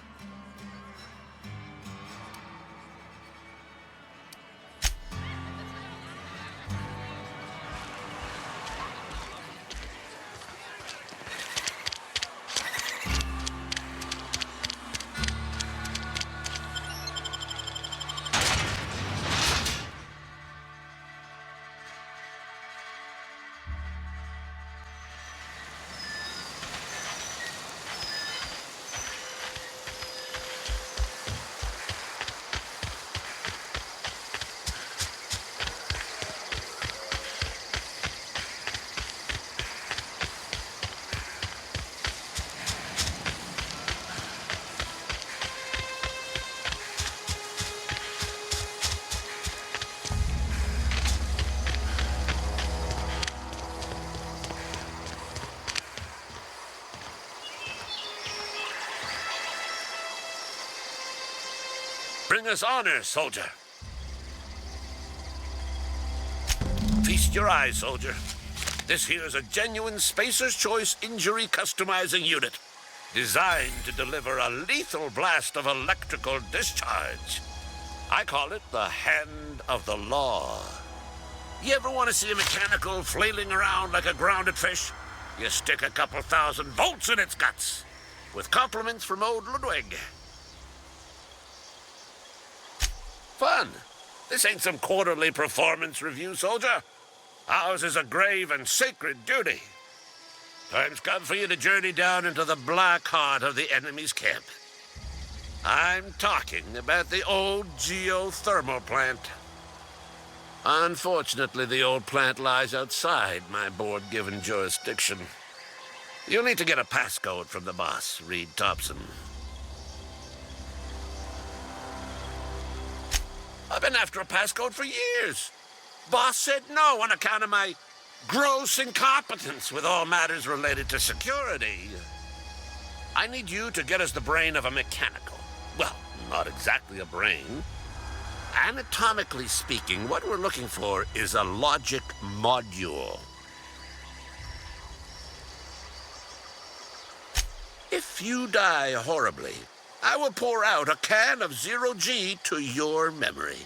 Bring us honor, soldier. Feast your eyes, soldier. This here's a genuine Spacer's Choice injury customizing unit, designed to deliver a lethal blast of electrical discharge. I call it the Hand of the Law. You ever want to see a mechanical flailing around like a grounded fish? You stick a couple thousand volts in its guts. With compliments from old Ludwig. Fun. This ain't some quarterly performance review, soldier. Ours is a grave and sacred duty. Time's come for you to journey down into the black heart of the enemy's camp. I'm talking about the old geothermal plant. Unfortunately, the old plant lies outside my board-given jurisdiction. You'll need to get a passcode from the boss, Reed Thompson. I've been after a passcode for years. Boss said no on account of my gross incompetence with all matters related to security. I need you to get us the brain of a mechanical. Well, not exactly a brain. Anatomically speaking, what we're looking for is a logic module. If you die horribly, I will pour out a can of 0G to your memory.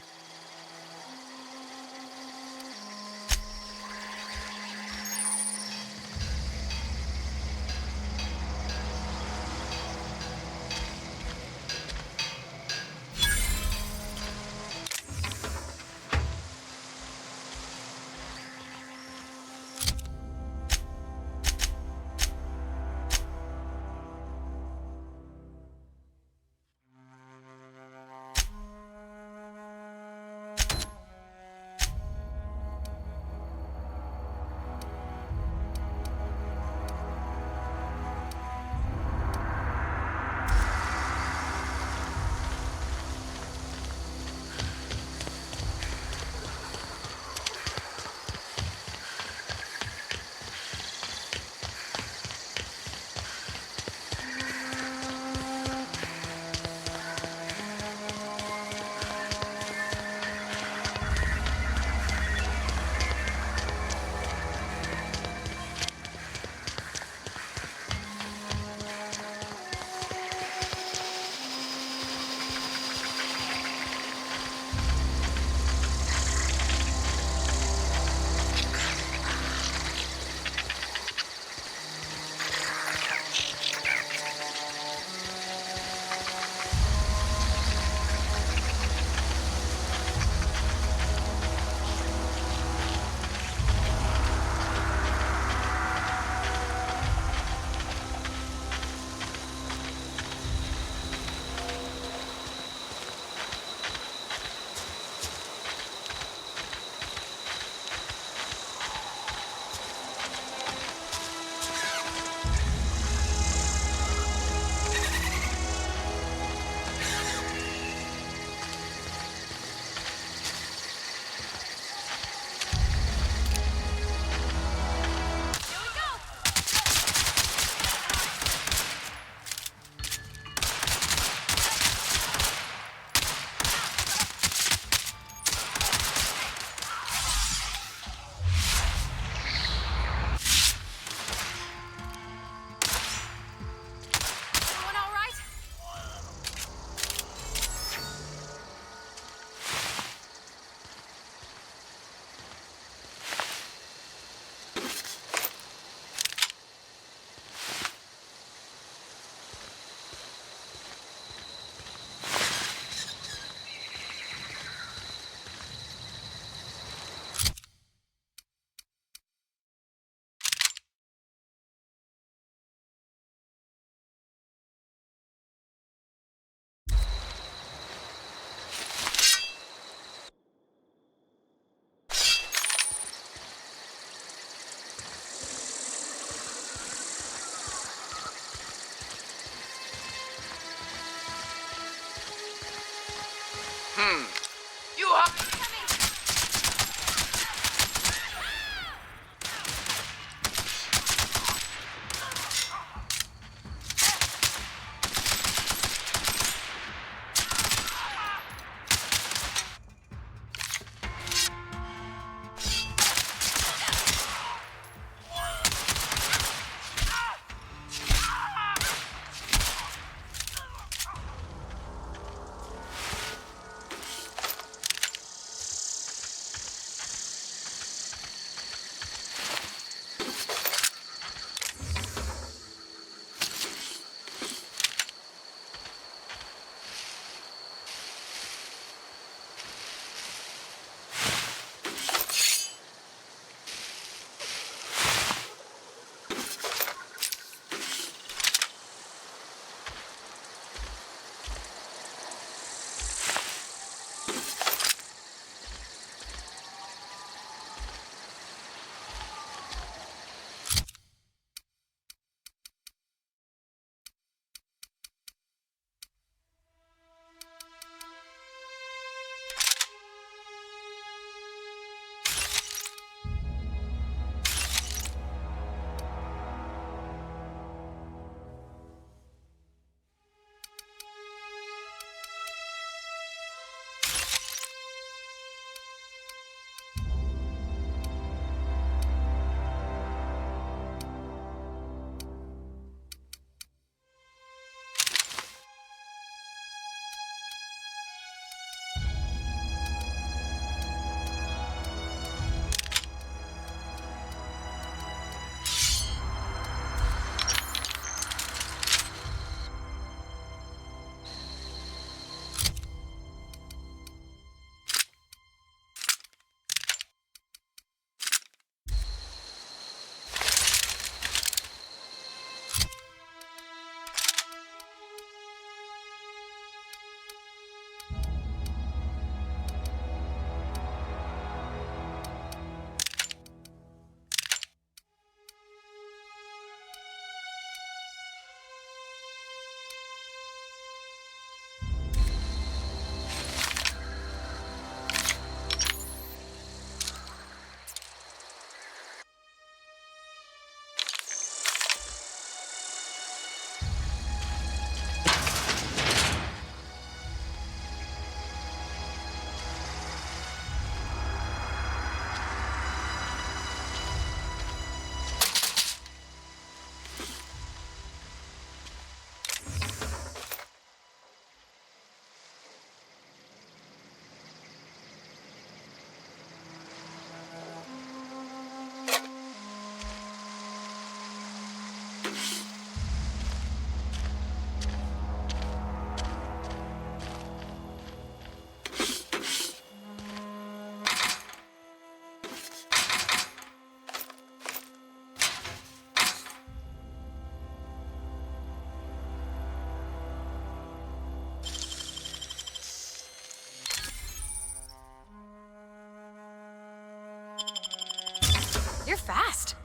You're fast.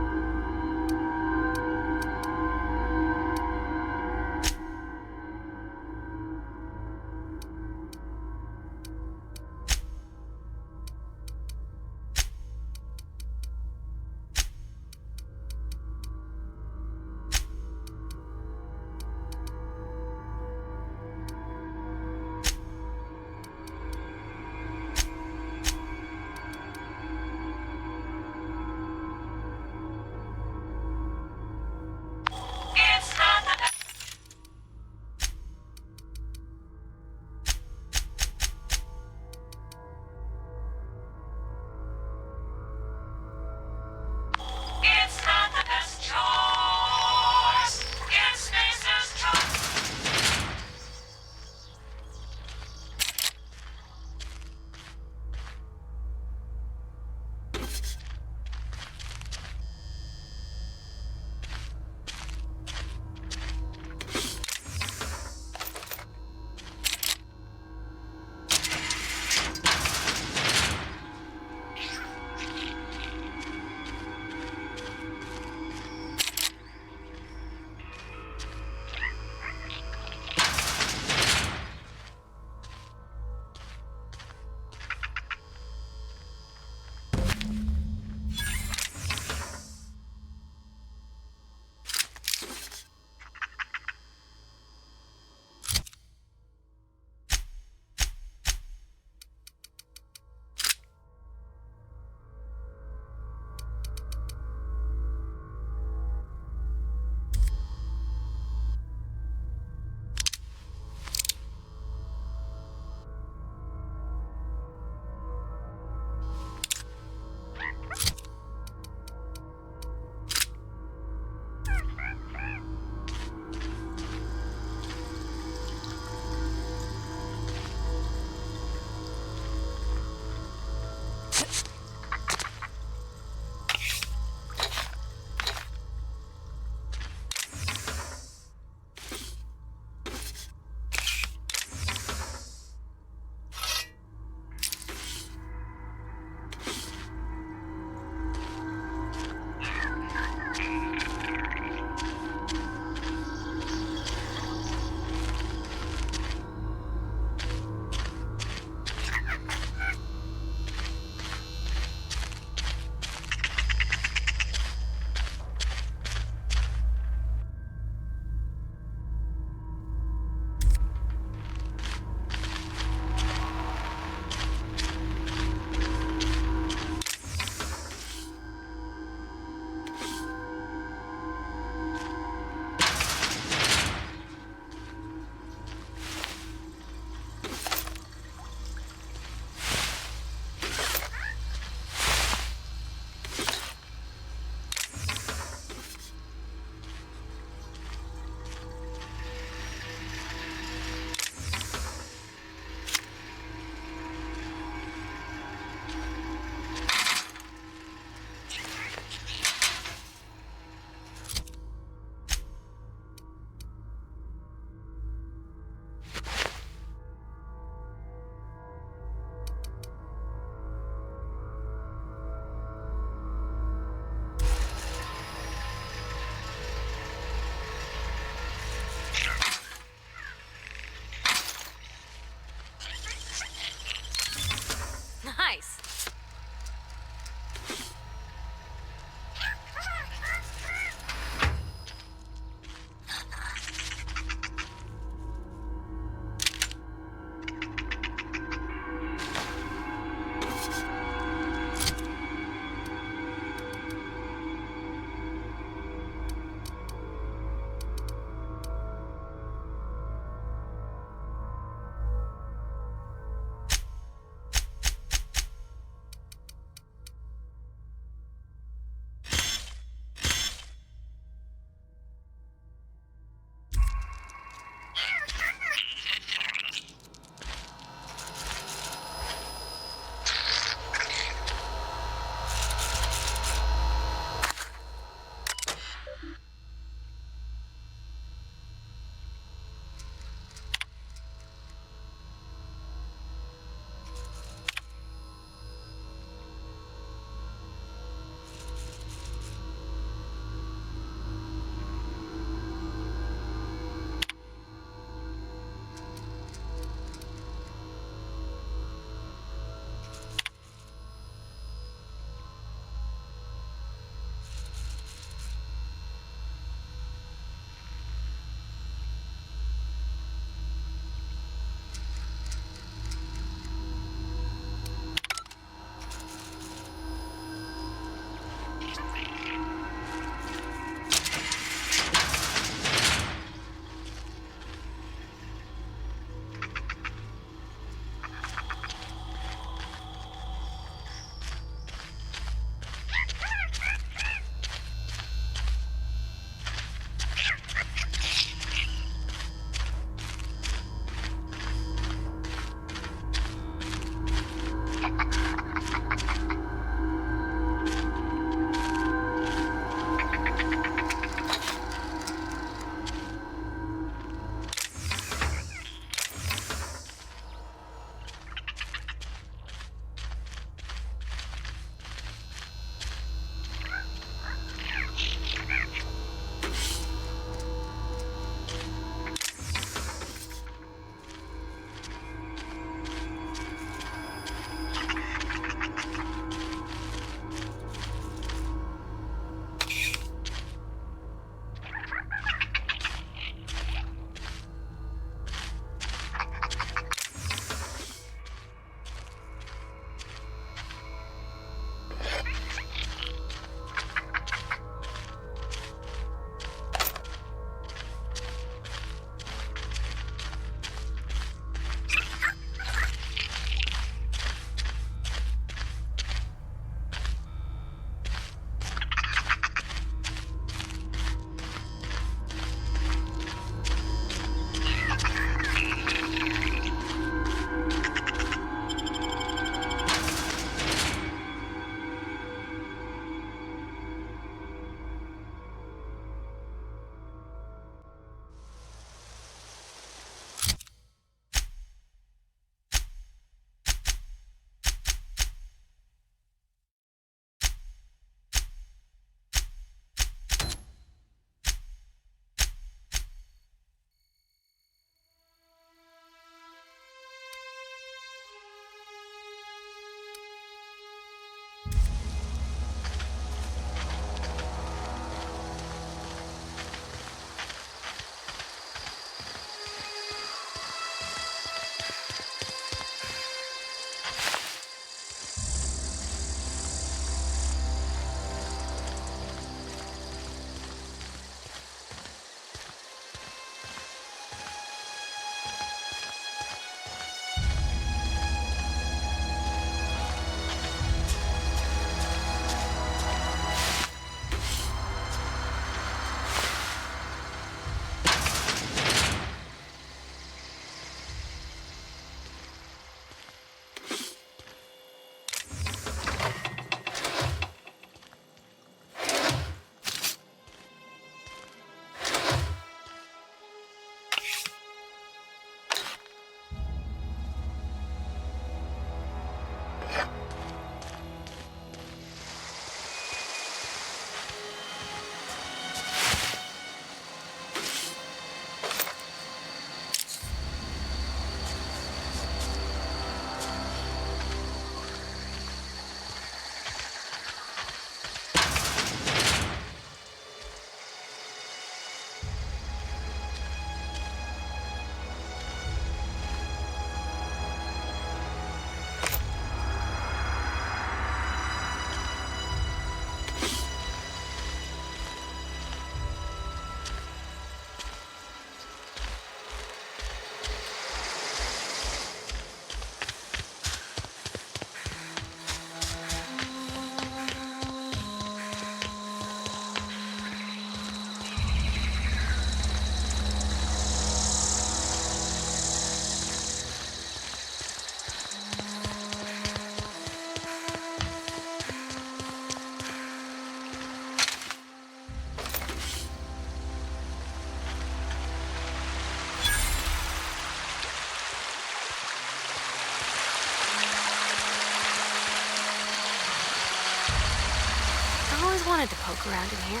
always wanted to poke around in here.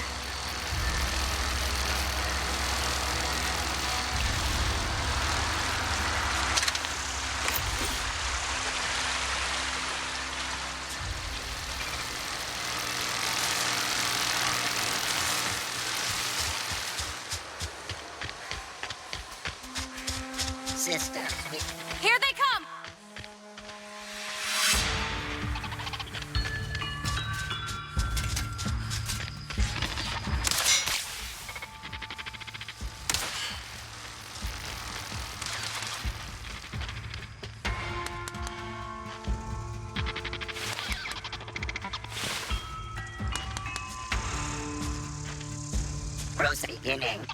Sister, Here they come! beginning.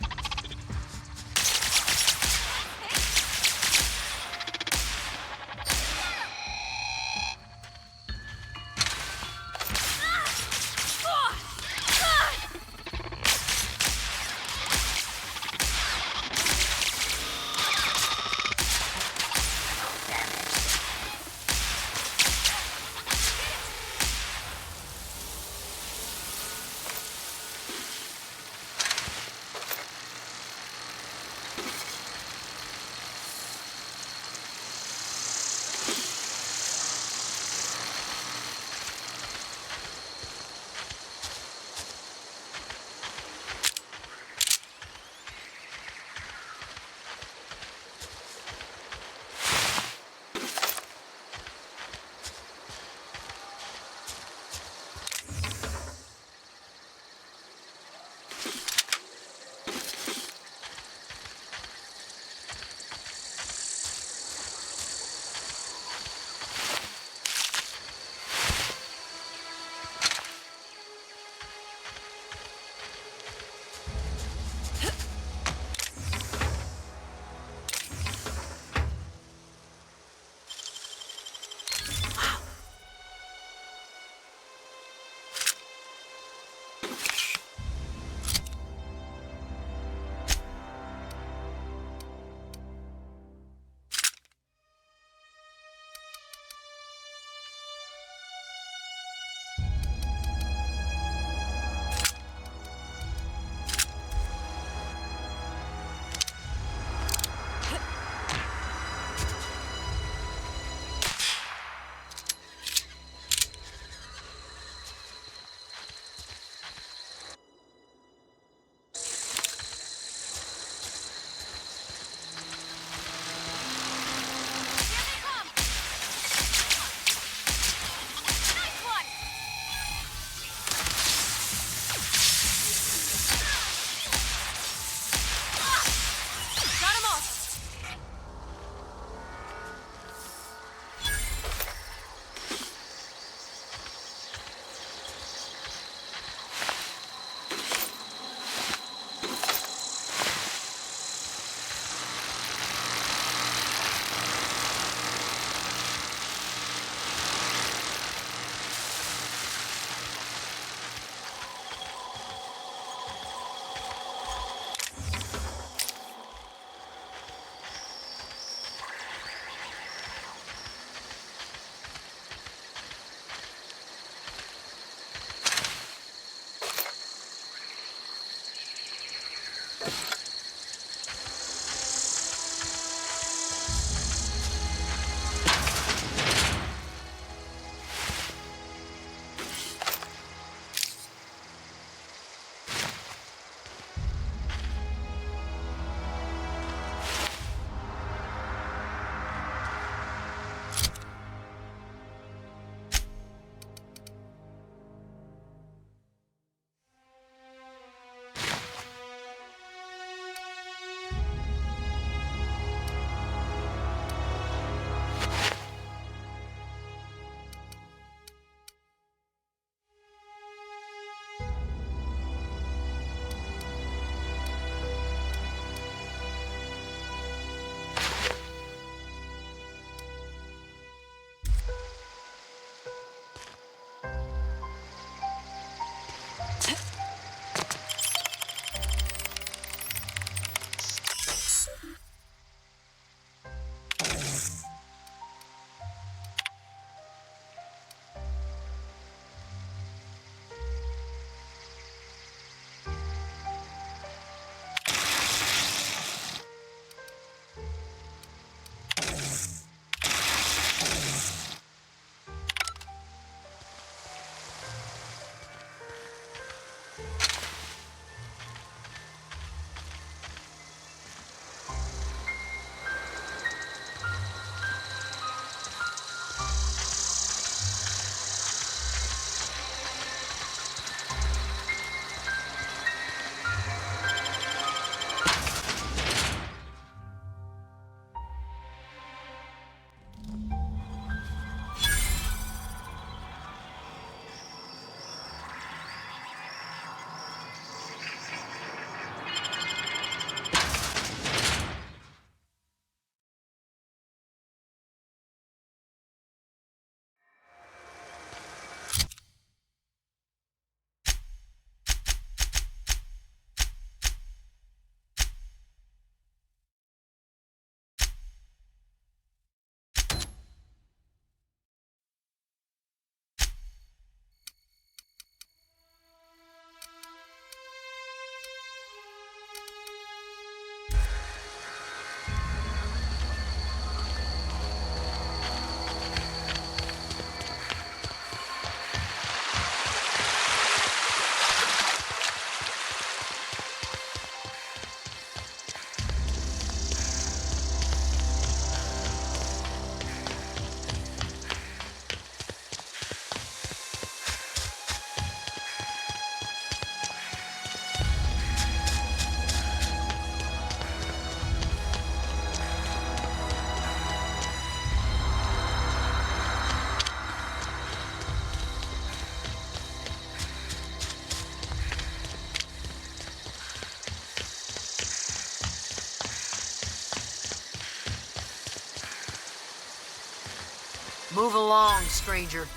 Move along, stranger.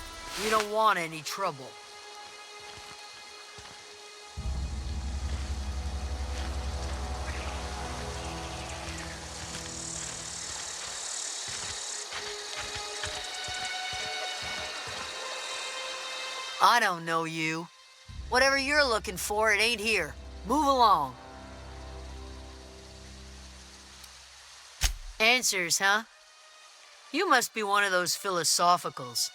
We don't want any trouble. I don't know you. Whatever you're looking for, it ain't here. Move along. Answers, huh? You must be one of those philosophicals.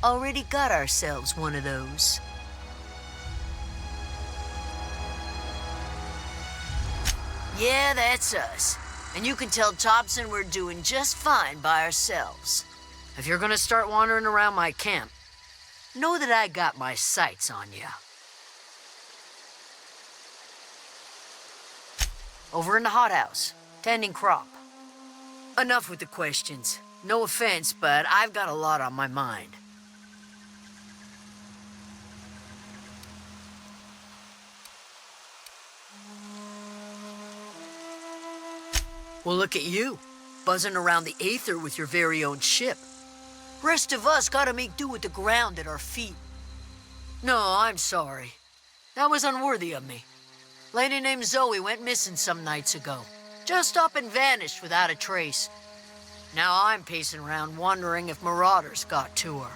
Already got ourselves one of those. Yeah, that's us. And you can tell Thompson we're doing just fine by ourselves. If you're gonna start wandering around my camp, know that I got my sights on you. Over in the hothouse, tending crop. Enough with the questions. No offense, but I've got a lot on my mind. Well, look at you, buzzing around the aether with your very own ship. Rest of us gotta make do with the ground at our feet. No, I'm sorry. That was unworthy of me. Lady named Zoe went missing some nights ago. Just up and vanished without a trace. Now I'm pacing around wondering if marauders got to her.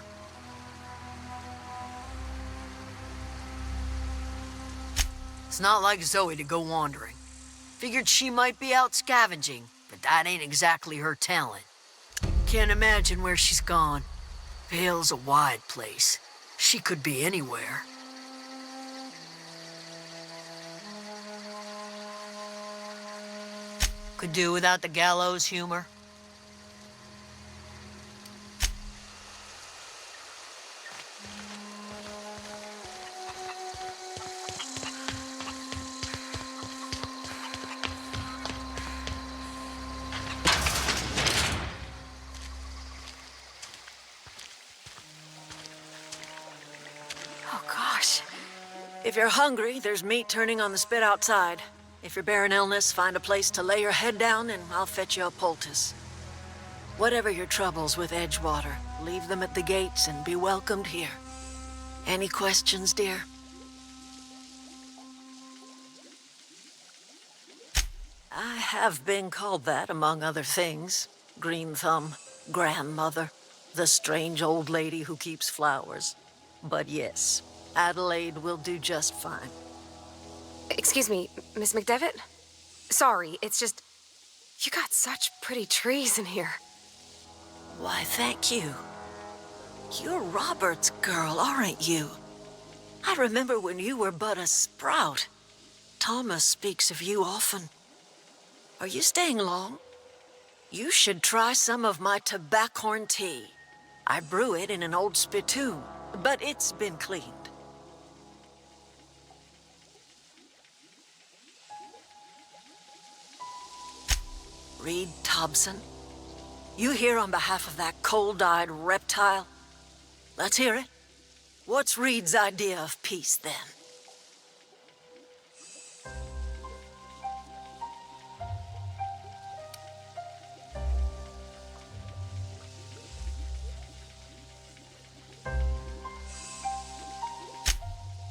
It's not like Zoe to go wandering. Figured she might be out scavenging, but that ain't exactly her talent. Can't imagine where she's gone. Vale's a wide place. She could be anywhere. Could do without the gallows humor. If you're hungry, there's meat turning on the spit outside. If you're bearing illness, find a place to lay your head down and I'll fetch you a poultice. Whatever your troubles with Edgewater, leave them at the gates and be welcomed here. Any questions, dear? I have been called that, among other things. Green Thumb, grandmother, the strange old lady who keeps flowers. But yes, Adelaide will do just fine. Excuse me, Miss McDevitt? Sorry, it's just... You got such pretty trees in here. Why, thank you. You're Robert's girl, aren't you? I remember when you were but a sprout. Thomas speaks of you often. Are you staying long? You should try some of my tobaccorn tea. I brew it in an old spittoon, but it's been cleaned. Reed Thompson? You here on behalf of that cold-eyed reptile? Let's hear it. What's Reed's idea of peace, then?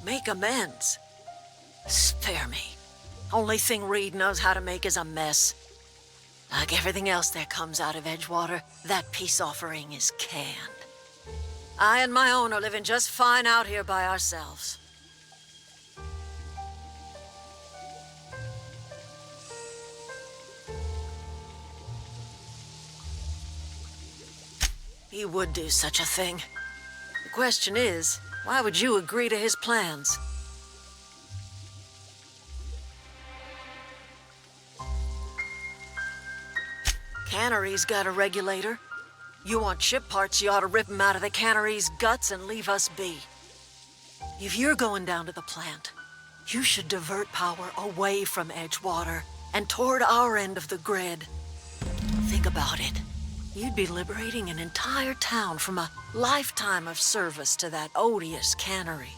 Make amends? Spare me. Only thing Reed knows how to make is a mess. Like everything else that comes out of Edgewater, that peace offering is canned. I and my own are living just fine out here by ourselves. He would do such a thing. The question is, why would you agree to his plans? Cannery's got a regulator. You want ship parts, you ought to rip them out of the cannery's guts and leave us be. If you're going down to the plant, you should divert power away from Edgewater and toward our end of the grid. Think about it. You'd be liberating an entire town from a lifetime of service to that odious cannery.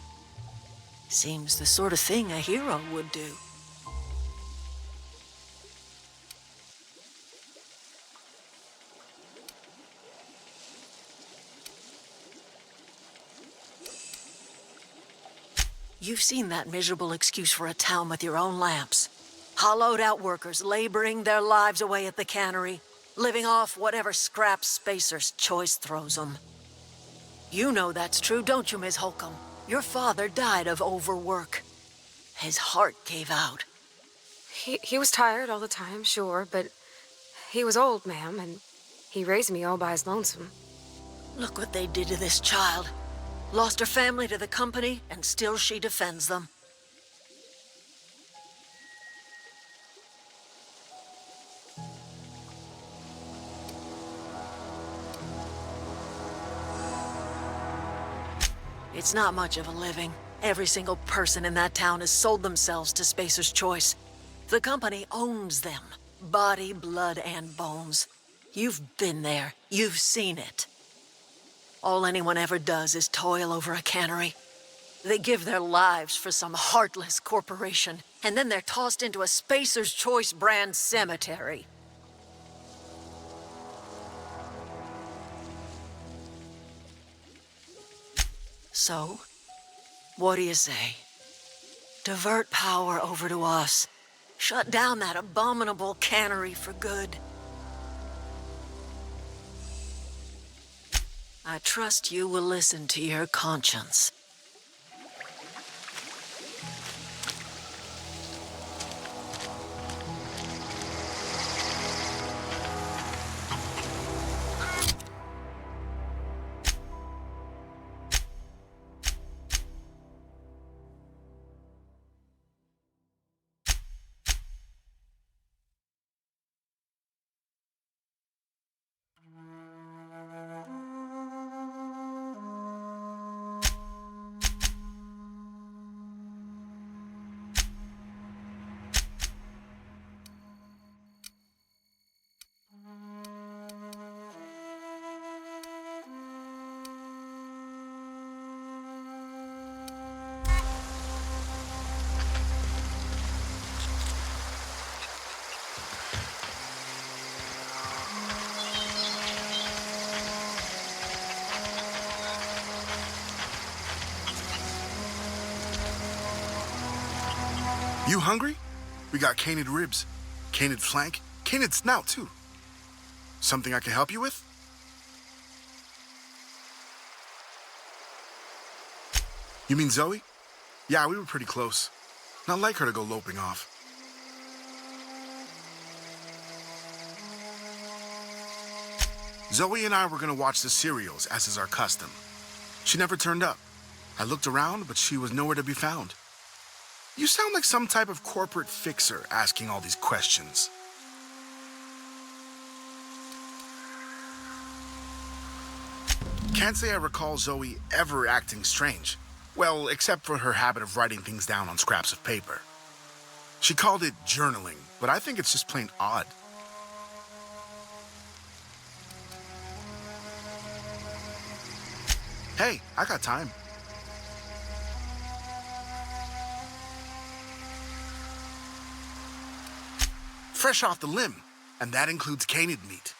Seems the sort of thing a hero would do. You've seen that miserable excuse for a town with your own lamps. Hollowed out workers laboring their lives away at the cannery, living off whatever scraps Spacer's Choice throws them. You know that's true, don't you, Miss Holcomb? Your father died of overwork. His heart gave out. He was tired all the time, sure, but he was old, ma'am, and he raised me all by his lonesome. Look what they did to this child. Lost her family to the company, and still she defends them. It's not much of a living. Every single person in that town has sold themselves to Spacer's Choice. The company owns them. Body, blood, and bones. You've been there. You've seen it. All anyone ever does is toil over a cannery. They give their lives for some heartless corporation, and then they're tossed into a Spacer's Choice brand cemetery. So, what do you say? Divert power over to us. Shut down that abominable cannery for good. I trust you will listen to your conscience. You hungry? We got canid ribs, canid flank, canid snout, too. Something I can help you with? You mean Zoe? Yeah, we were pretty close. Not like her to go loping off. Zoe and I were gonna watch the serials, as is our custom. She never turned up. I looked around, but she was nowhere to be found. You sound like some type of corporate fixer asking all these questions. Can't say I recall Zoe ever acting strange. Well, except for her habit of writing things down on scraps of paper. She called it journaling, but I think it's just plain odd. Hey, I got time. Fresh off the limb, and that includes canid meat.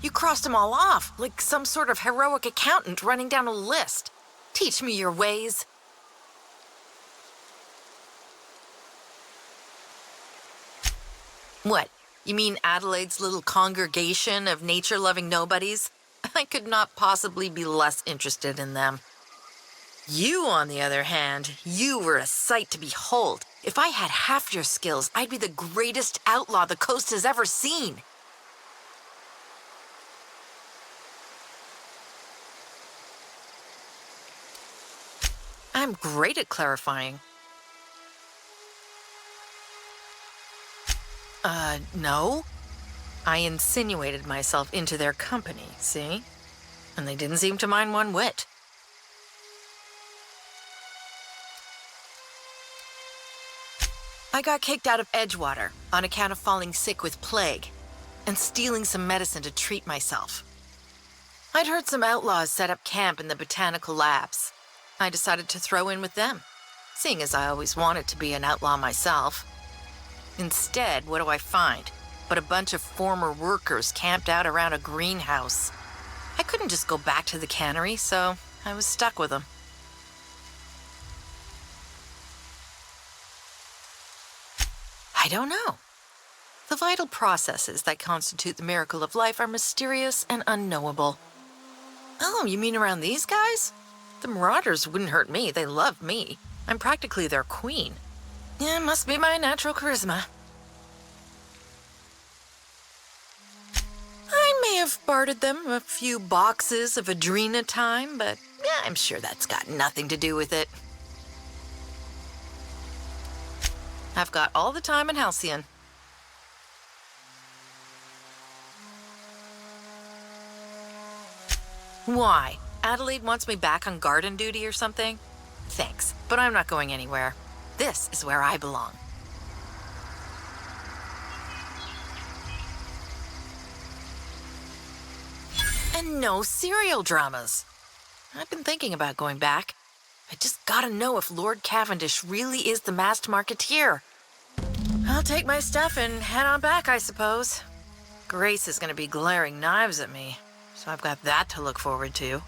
You crossed them all off, like some sort of heroic accountant running down a list. Teach me your ways. What? You mean Adelaide's little congregation of nature-loving nobodies? I could not possibly be less interested in them. You, on the other hand, you were a sight to behold. If I had half your skills, I'd be the greatest outlaw the coast has ever seen. I'm great at clarifying. No. I insinuated myself into their company, see? And they didn't seem to mind one whit. I got kicked out of Edgewater on account of falling sick with plague and stealing some medicine to treat myself. I'd heard some outlaws set up camp in the botanical labs. I decided to throw in with them, seeing as I always wanted to be an outlaw myself. Instead, what do I find but a bunch of former workers camped out around a greenhouse? I couldn't just go back to the cannery, so I was stuck with them. I don't know. The vital processes that constitute the miracle of life are mysterious and unknowable. Oh, you mean around these guys? The Marauders wouldn't hurt me. They love me. I'm practically their queen. Yeah, must be my natural charisma. I may have bartered them a few boxes of Adrena time, but yeah, I'm sure that's got nothing to do with it. I've got all the time in Halcyon. Why? Adelaide wants me back on garden duty or something? Thanks, but I'm not going anywhere. This is where I belong. And no serial dramas. I've been thinking about going back. I just gotta know if Lord Cavendish really is the masked marketeer. I'll take my stuff and head on back, I suppose. Grace is gonna be glaring knives at me, so I've got that to look forward to.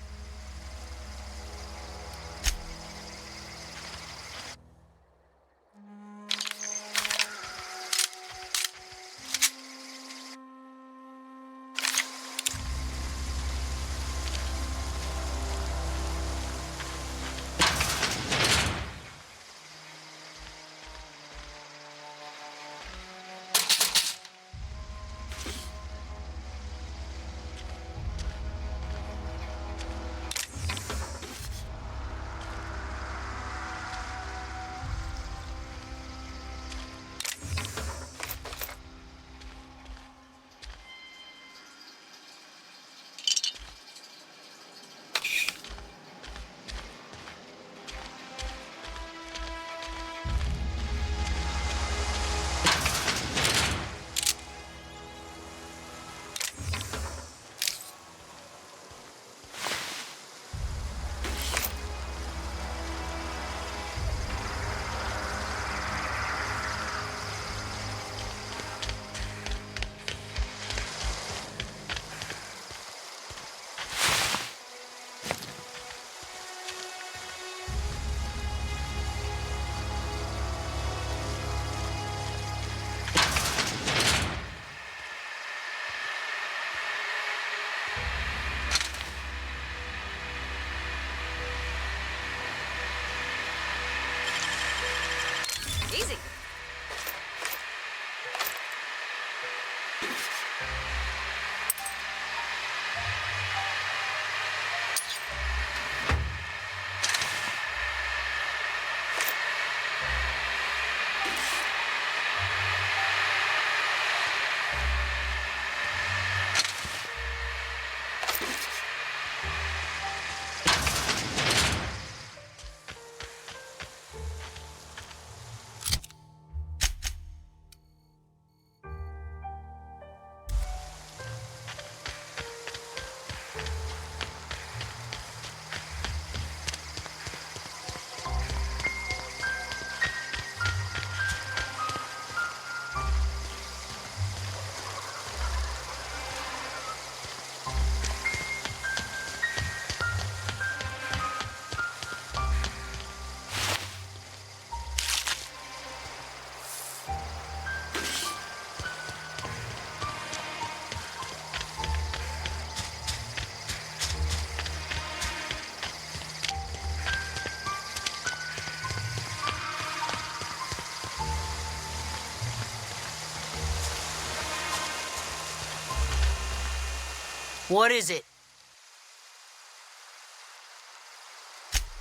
What is it?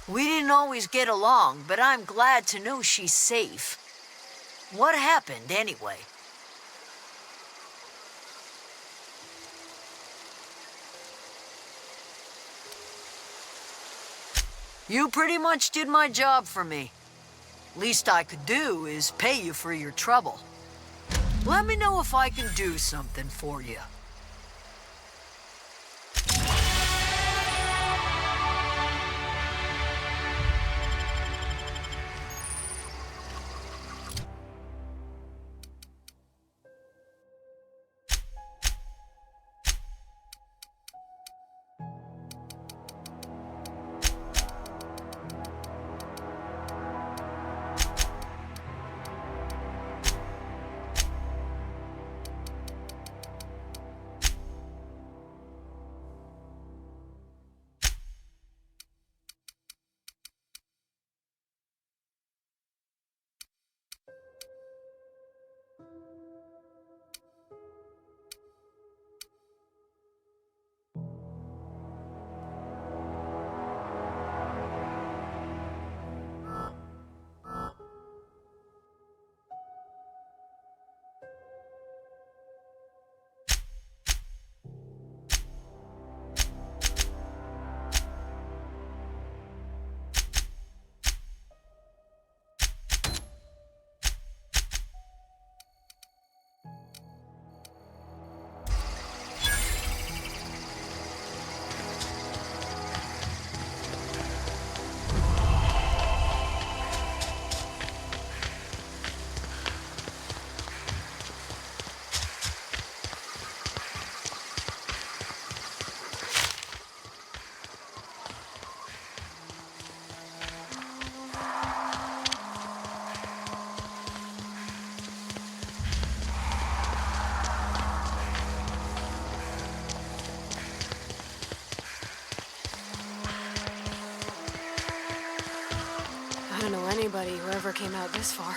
We didn't always get along, but I'm glad to know she's safe. What happened, anyway? You pretty much did my job for me. Least I could do is pay you for your trouble. Let me know if I can do something for you. I don't know anybody who ever came out this far.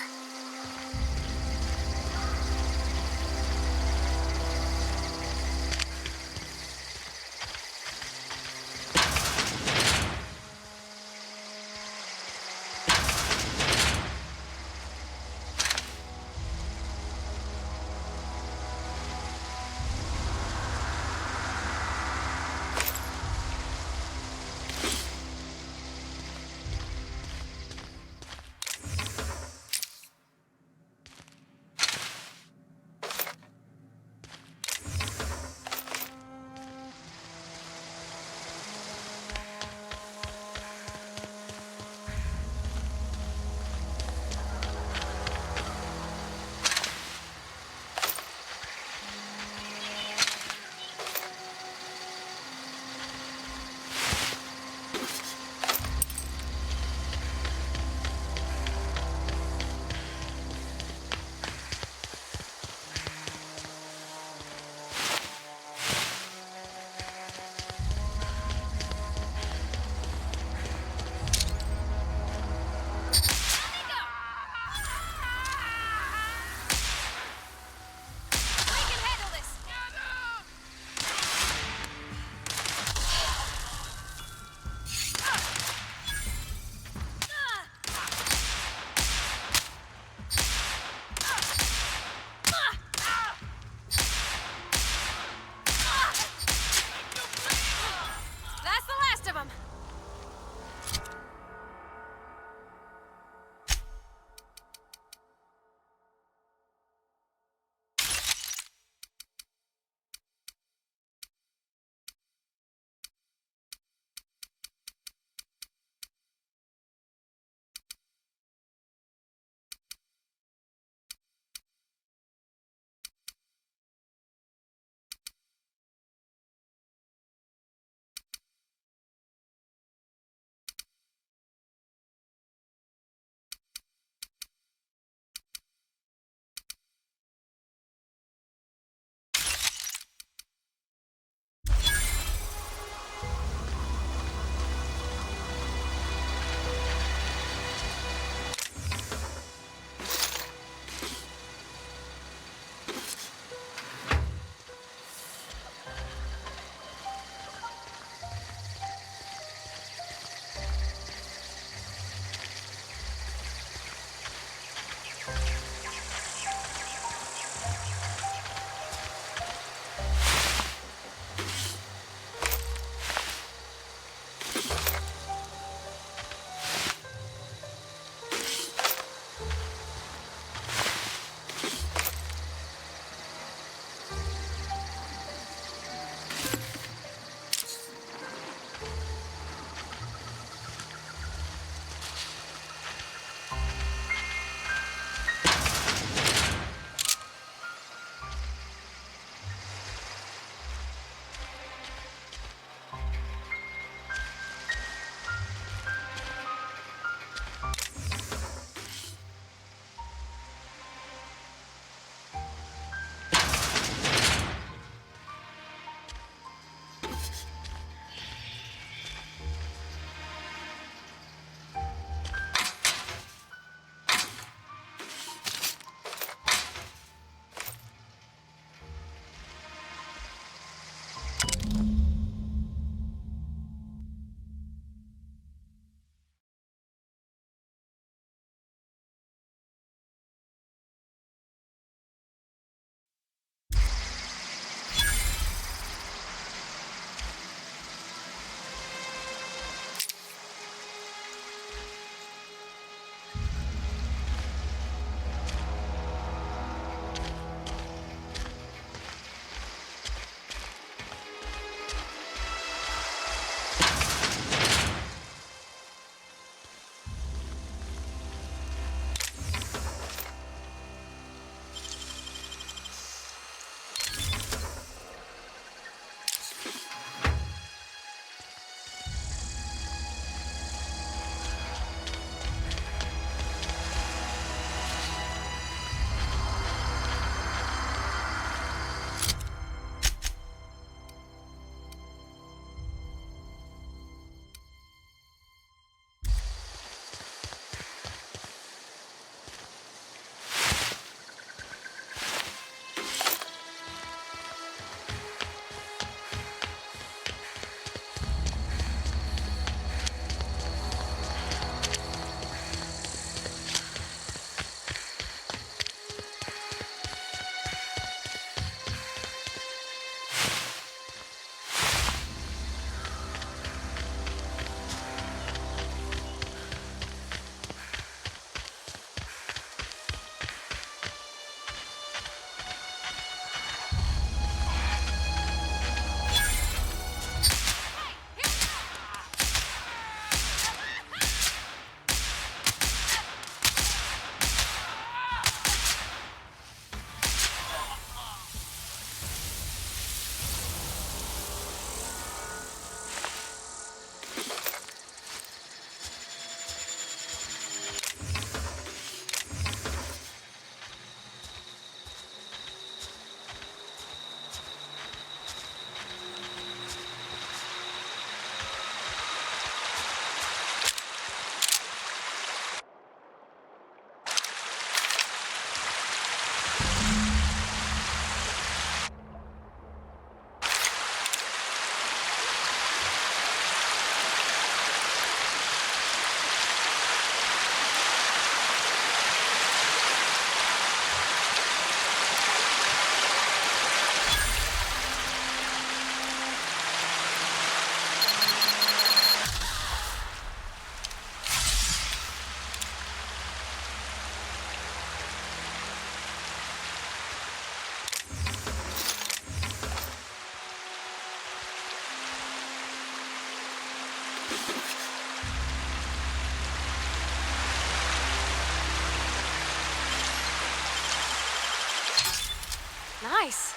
nice.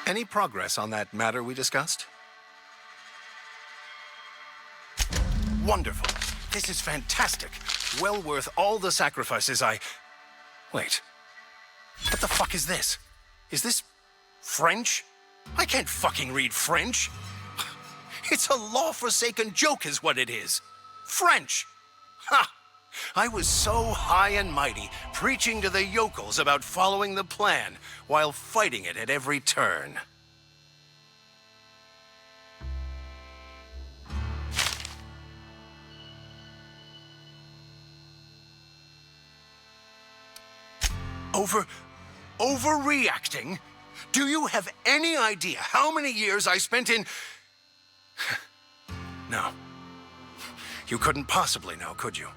Any progress on that matter we discussed? Wonderful. This is fantastic. Well worth all the sacrifices Wait. What the fuck is this? Is this French? I can't fucking read French. It's a law-forsaken joke is what it is. French. Ha! I was so high and mighty, preaching to the yokels about following the plan, while fighting it at every turn. Overreacting? Do you have any idea how many years I spent in... No. You couldn't possibly know, could you?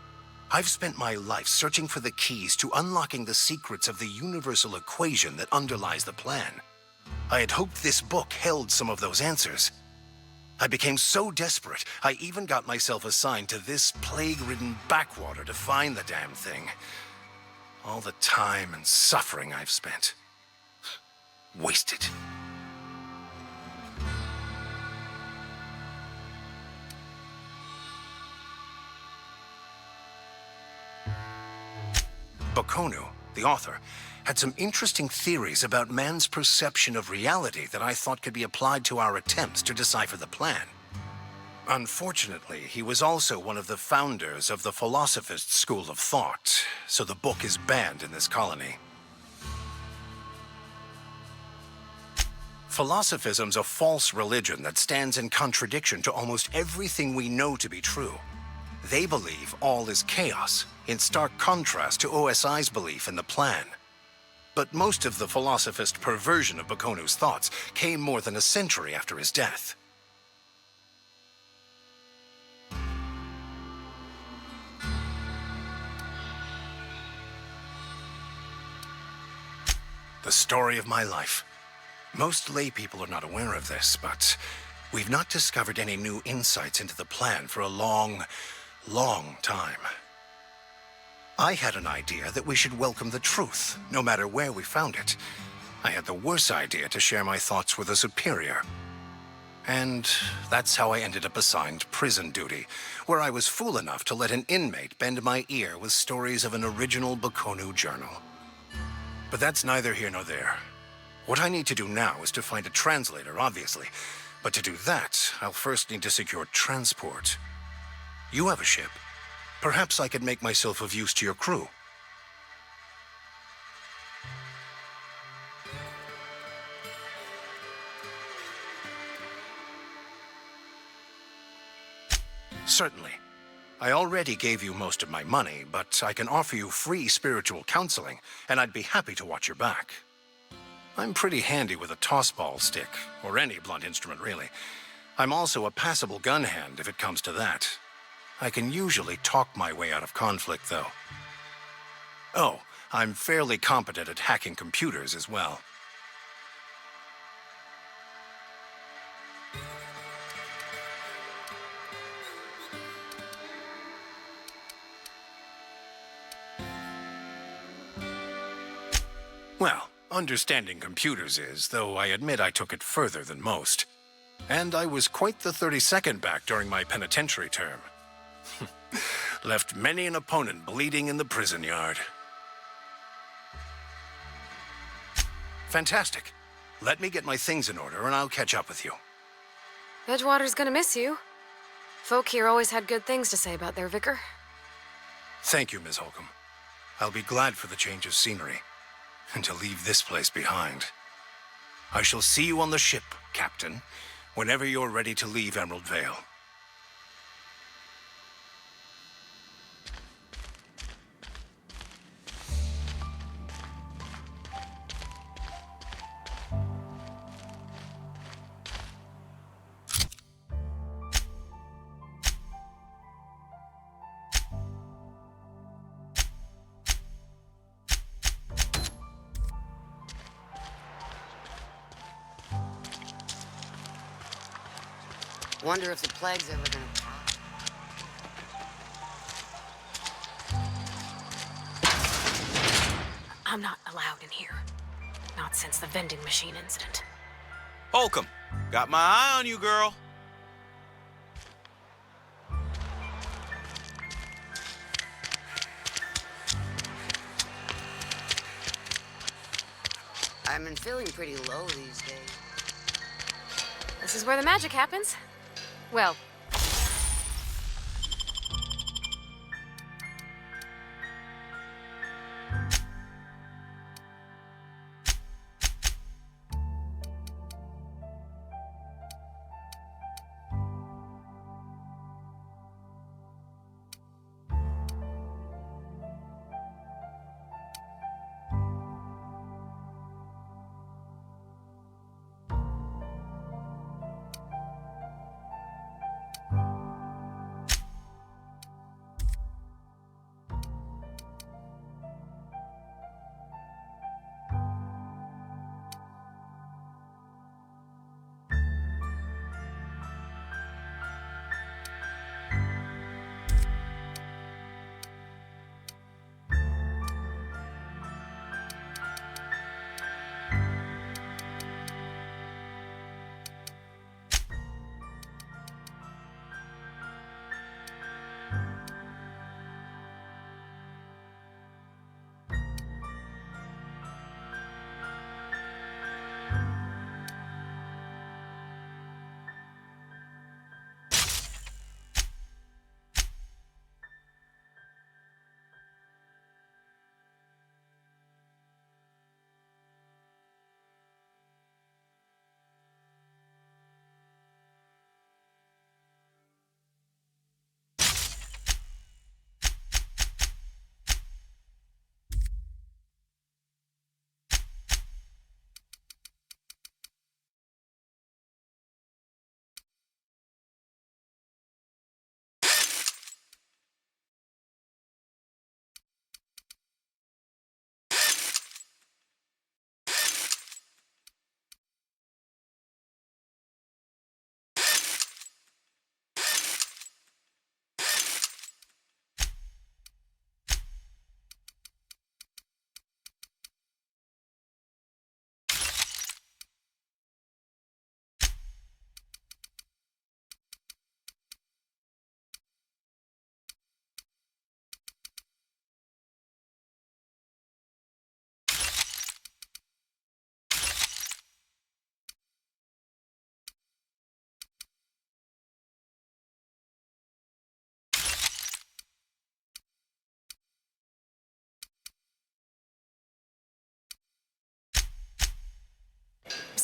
I've spent my life searching for the keys to unlocking the secrets of the universal equation that underlies the plan. I had hoped this book held some of those answers. I became so desperate, I even got myself assigned to this plague-ridden backwater to find the damn thing. All the time and suffering I've spent. Wasted. Bakonu, the author, had some interesting theories about man's perception of reality that I thought could be applied to our attempts to decipher the plan. Unfortunately, he was also one of the founders of the Philosophist school of thought, so the book is banned in this colony. Philosophism's a false religion that stands in contradiction to almost everything we know to be true. They believe all is chaos, in stark contrast to OSI's belief in the plan. But most of the philosophist perversion of Bakonu's thoughts came more than a century after his death. The story of my life. Most lay people are not aware of this, but we've not discovered any new insights into the plan for a long time. I had an idea that we should welcome the truth, no matter where we found it. I had the worse idea to share my thoughts with a superior. And that's how I ended up assigned prison duty, where I was fool enough to let an inmate bend my ear with stories of an original Bakonu journal. But that's neither here nor there. What I need to do now is to find a translator, obviously, But to do that, I'll first need to secure transport. You have a ship. Perhaps I could make myself of use to your crew. Certainly. I already gave you most of my money, but I can offer you free spiritual counseling, and I'd be happy to watch your back. I'm pretty handy with a tossball stick, or any blunt instrument, really. I'm also a passable gun hand, if it comes to that. I can usually talk my way out of conflict, though. Oh, I'm fairly competent at hacking computers as well. Well, understanding computers is, though I admit I took it further than most. And I was quite the 32nd back during my penitentiary term. Left many an opponent bleeding in the prison yard. Fantastic. Let me get my things in order and I'll catch up with you. Edgewater's gonna miss you. Folk here always had good things to say about their vicar. Thank you, Ms. Holcomb. I'll be glad for the change of scenery. And to leave this place behind. I shall see you on the ship, Captain, whenever you're ready to leave Emerald Vale. Wonder if the plague's ever gonna pass. I'm not allowed in here. Not since the vending machine incident. Holcomb, got my eye on you, girl. I've been feeling pretty low these days. This is where the magic happens. Well,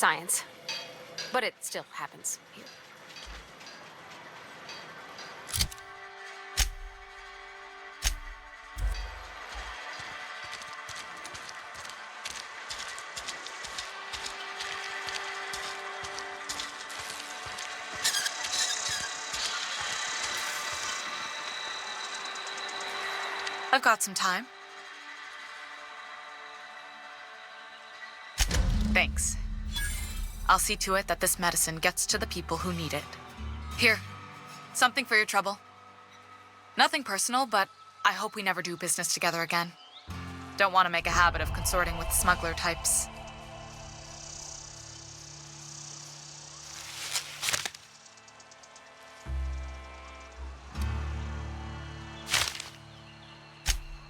science. But it still happens here. I've got some time. Thanks. I'll see to it that this medicine gets to the people who need it. Here, something for your trouble. Nothing personal, but I hope we never do business together again. Don't want to make a habit of consorting with smuggler types.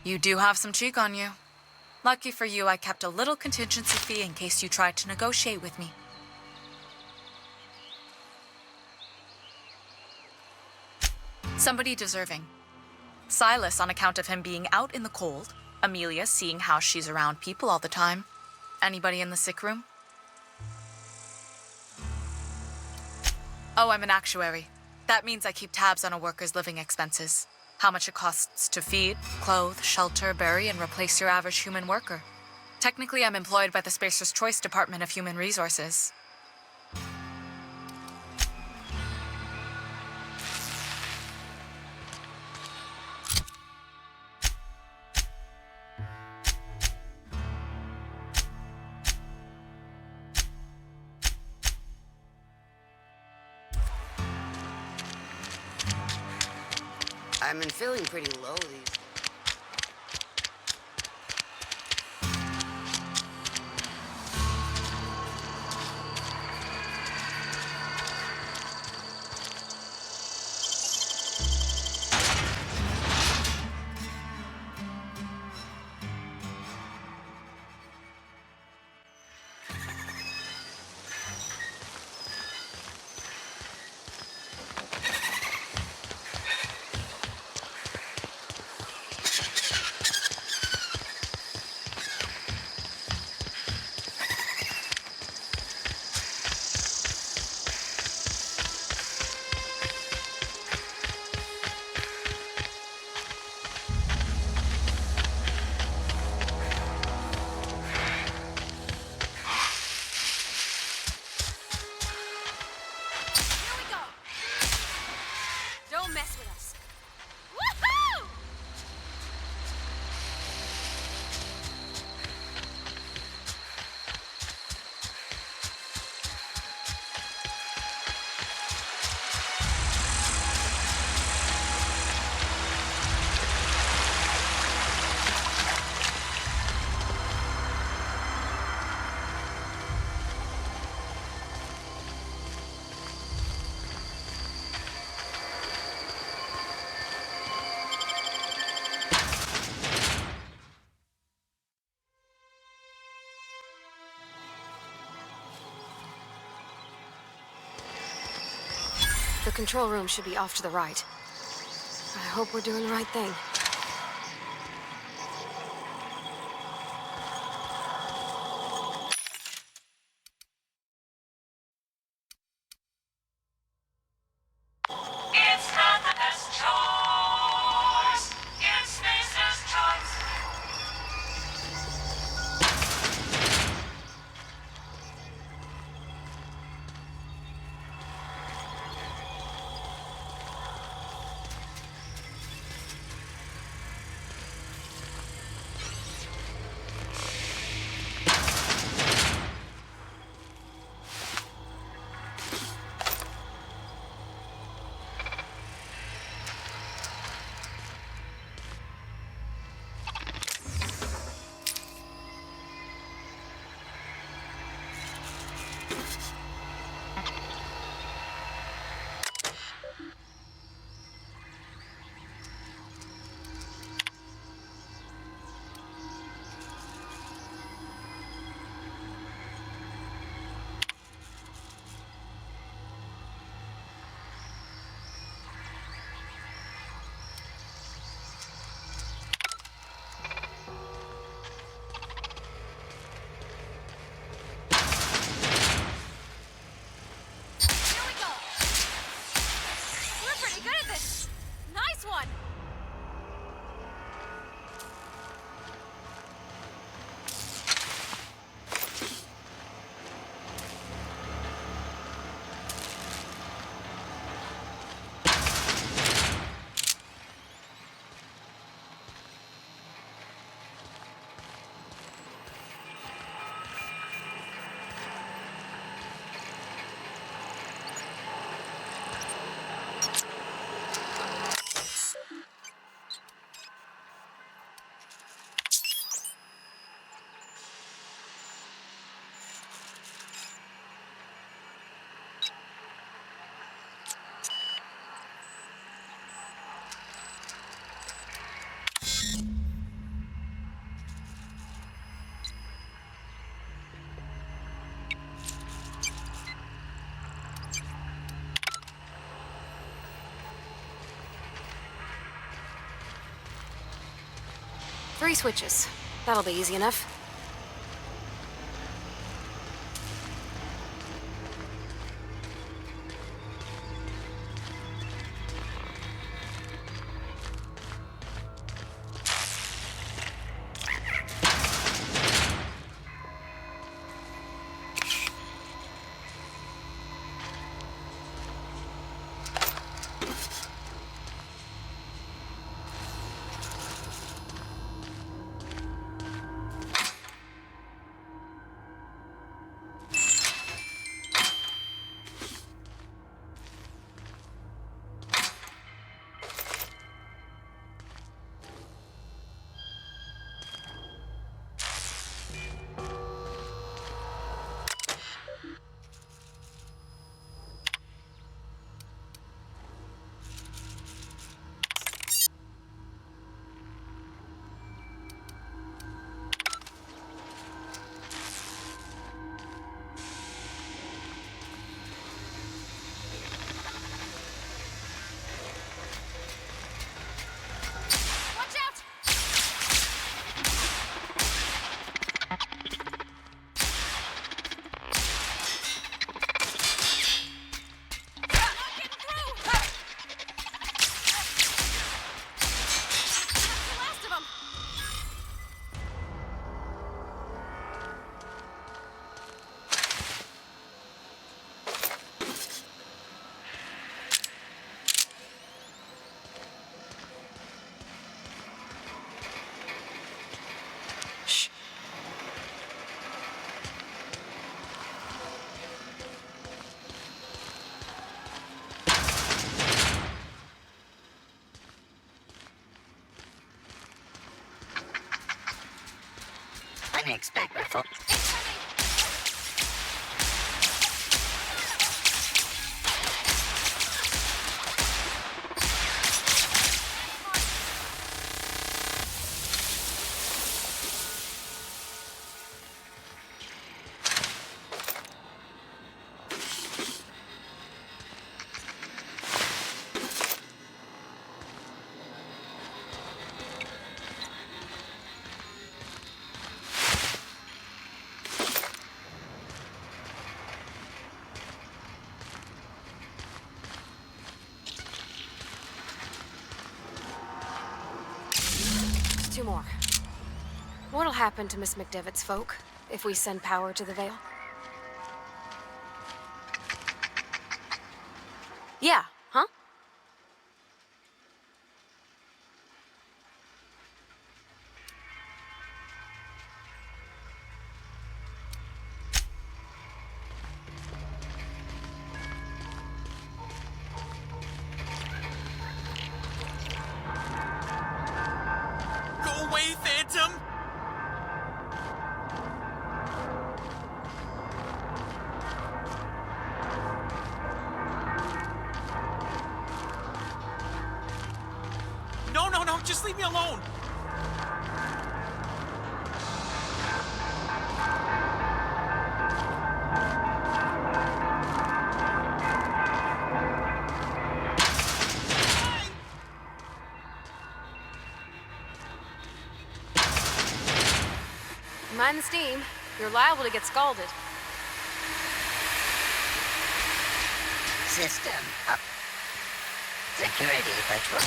You do have some cheek on you. Lucky for you, I kept a little contingency fee in case you tried to negotiate with me. Somebody deserving. Silas on account of him being out in the cold. Amelia seeing how she's around people all the time. Anybody in the sick room? Oh, I'm an actuary. That means I keep tabs on a worker's living expenses. How much it costs to feed, clothe, shelter, bury, and replace your average human worker. Technically, I'm employed by the Spacer's Choice Department of Human Resources. I've been feeling pretty low these. The control room should be off to the right. I hope we're doing the right thing. It's not the best choice. It's Spacer's Choice. 3 switches. That'll be easy enough. Unexpected. Two more. What'll happen to Miss McDevitt's folk if we send power to the Vale? Yeah, huh? Go away, Phantom! No, just leave me alone! Mind the steam. You're liable to get scalded. System up. Security patrol.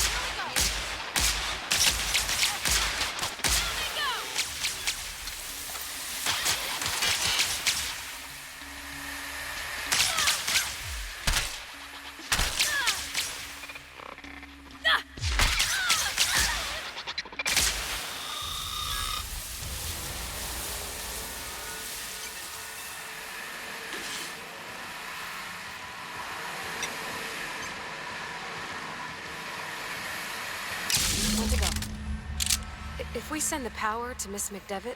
Want to go. If we send the power to Miss McDevitt,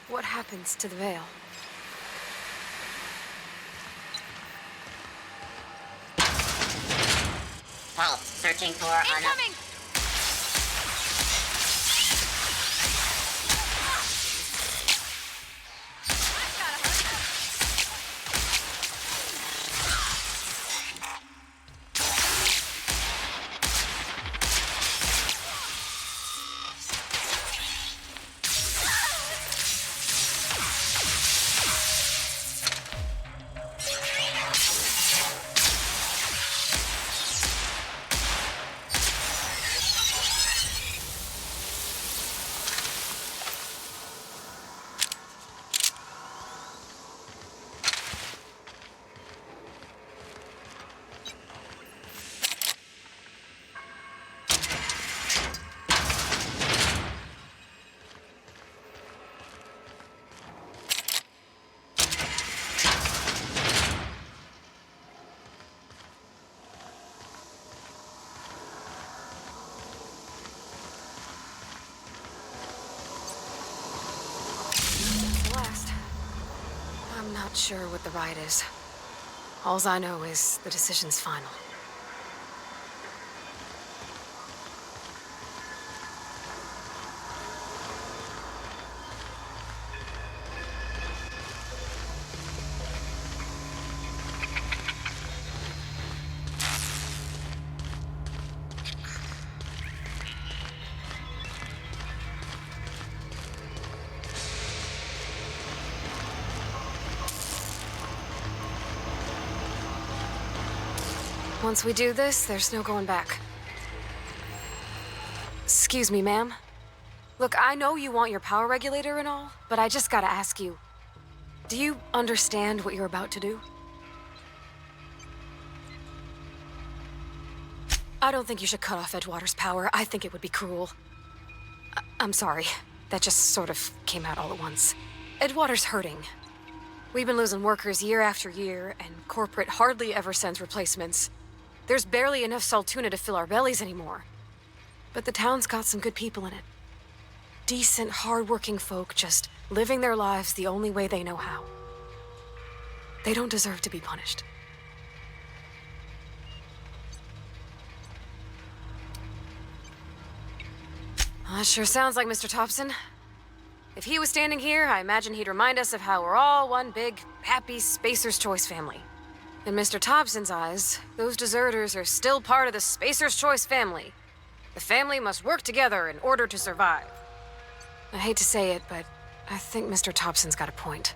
what happens to the Vale? Help. Searching for Incoming! not sure what the ride is. Alls I know is the decision's final. Once we do this, there's no going back. Excuse me, ma'am. Look, I know you want your power regulator and all, but I just gotta ask you, do you understand what you're about to do? I don't think you should cut off Edgewater's power. I think it would be cruel. I'm sorry. That just sort of came out all at once. Edgewater's hurting. We've been losing workers year after year, and corporate hardly ever sends replacements. There's barely enough Saltuna to fill our bellies anymore. But the town's got some good people in it. Decent, hard-working folk just living their lives the only way they know how. They don't deserve to be punished. Well, that sure sounds like Mr. Thompson. If he was standing here, I imagine he'd remind us of how we're all one big, happy Spacer's Choice family. In Mr. Thompson's eyes, those deserters are still part of the Spacer's Choice family. The family must work together in order to survive. I hate to say it, but I think Mr. Thompson's got a point.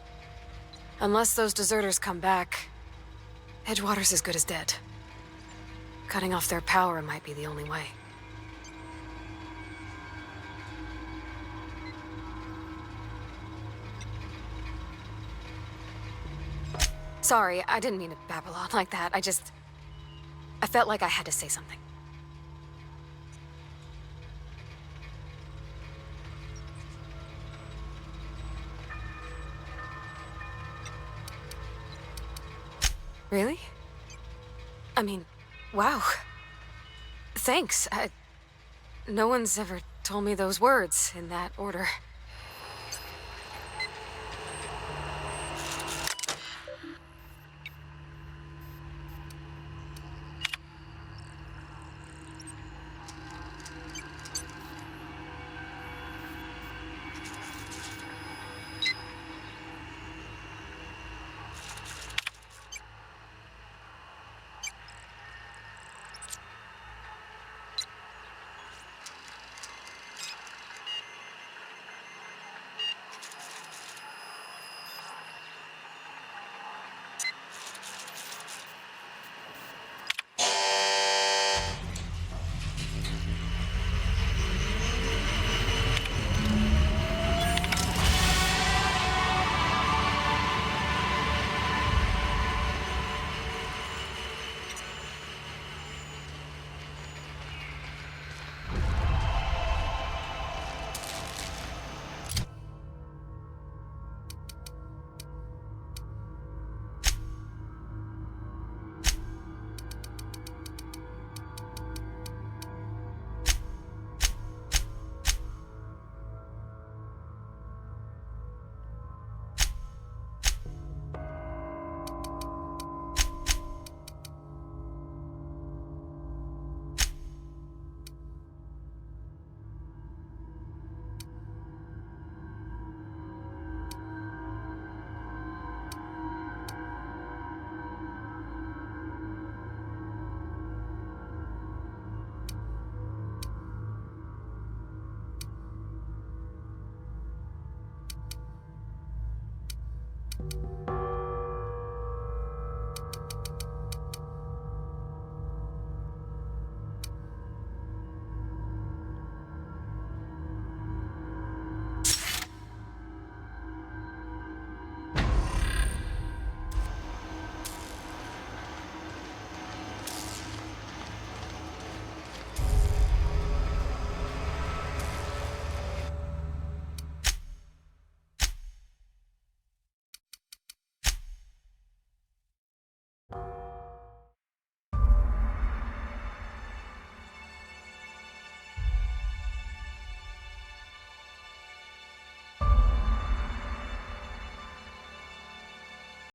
Unless those deserters come back, Edgewater's as good as dead. Cutting off their power might be the only way. Sorry, I didn't mean to babble on like that. I felt like I had to say something. Really? I mean, wow. Thanks. No one's ever told me those words in that order.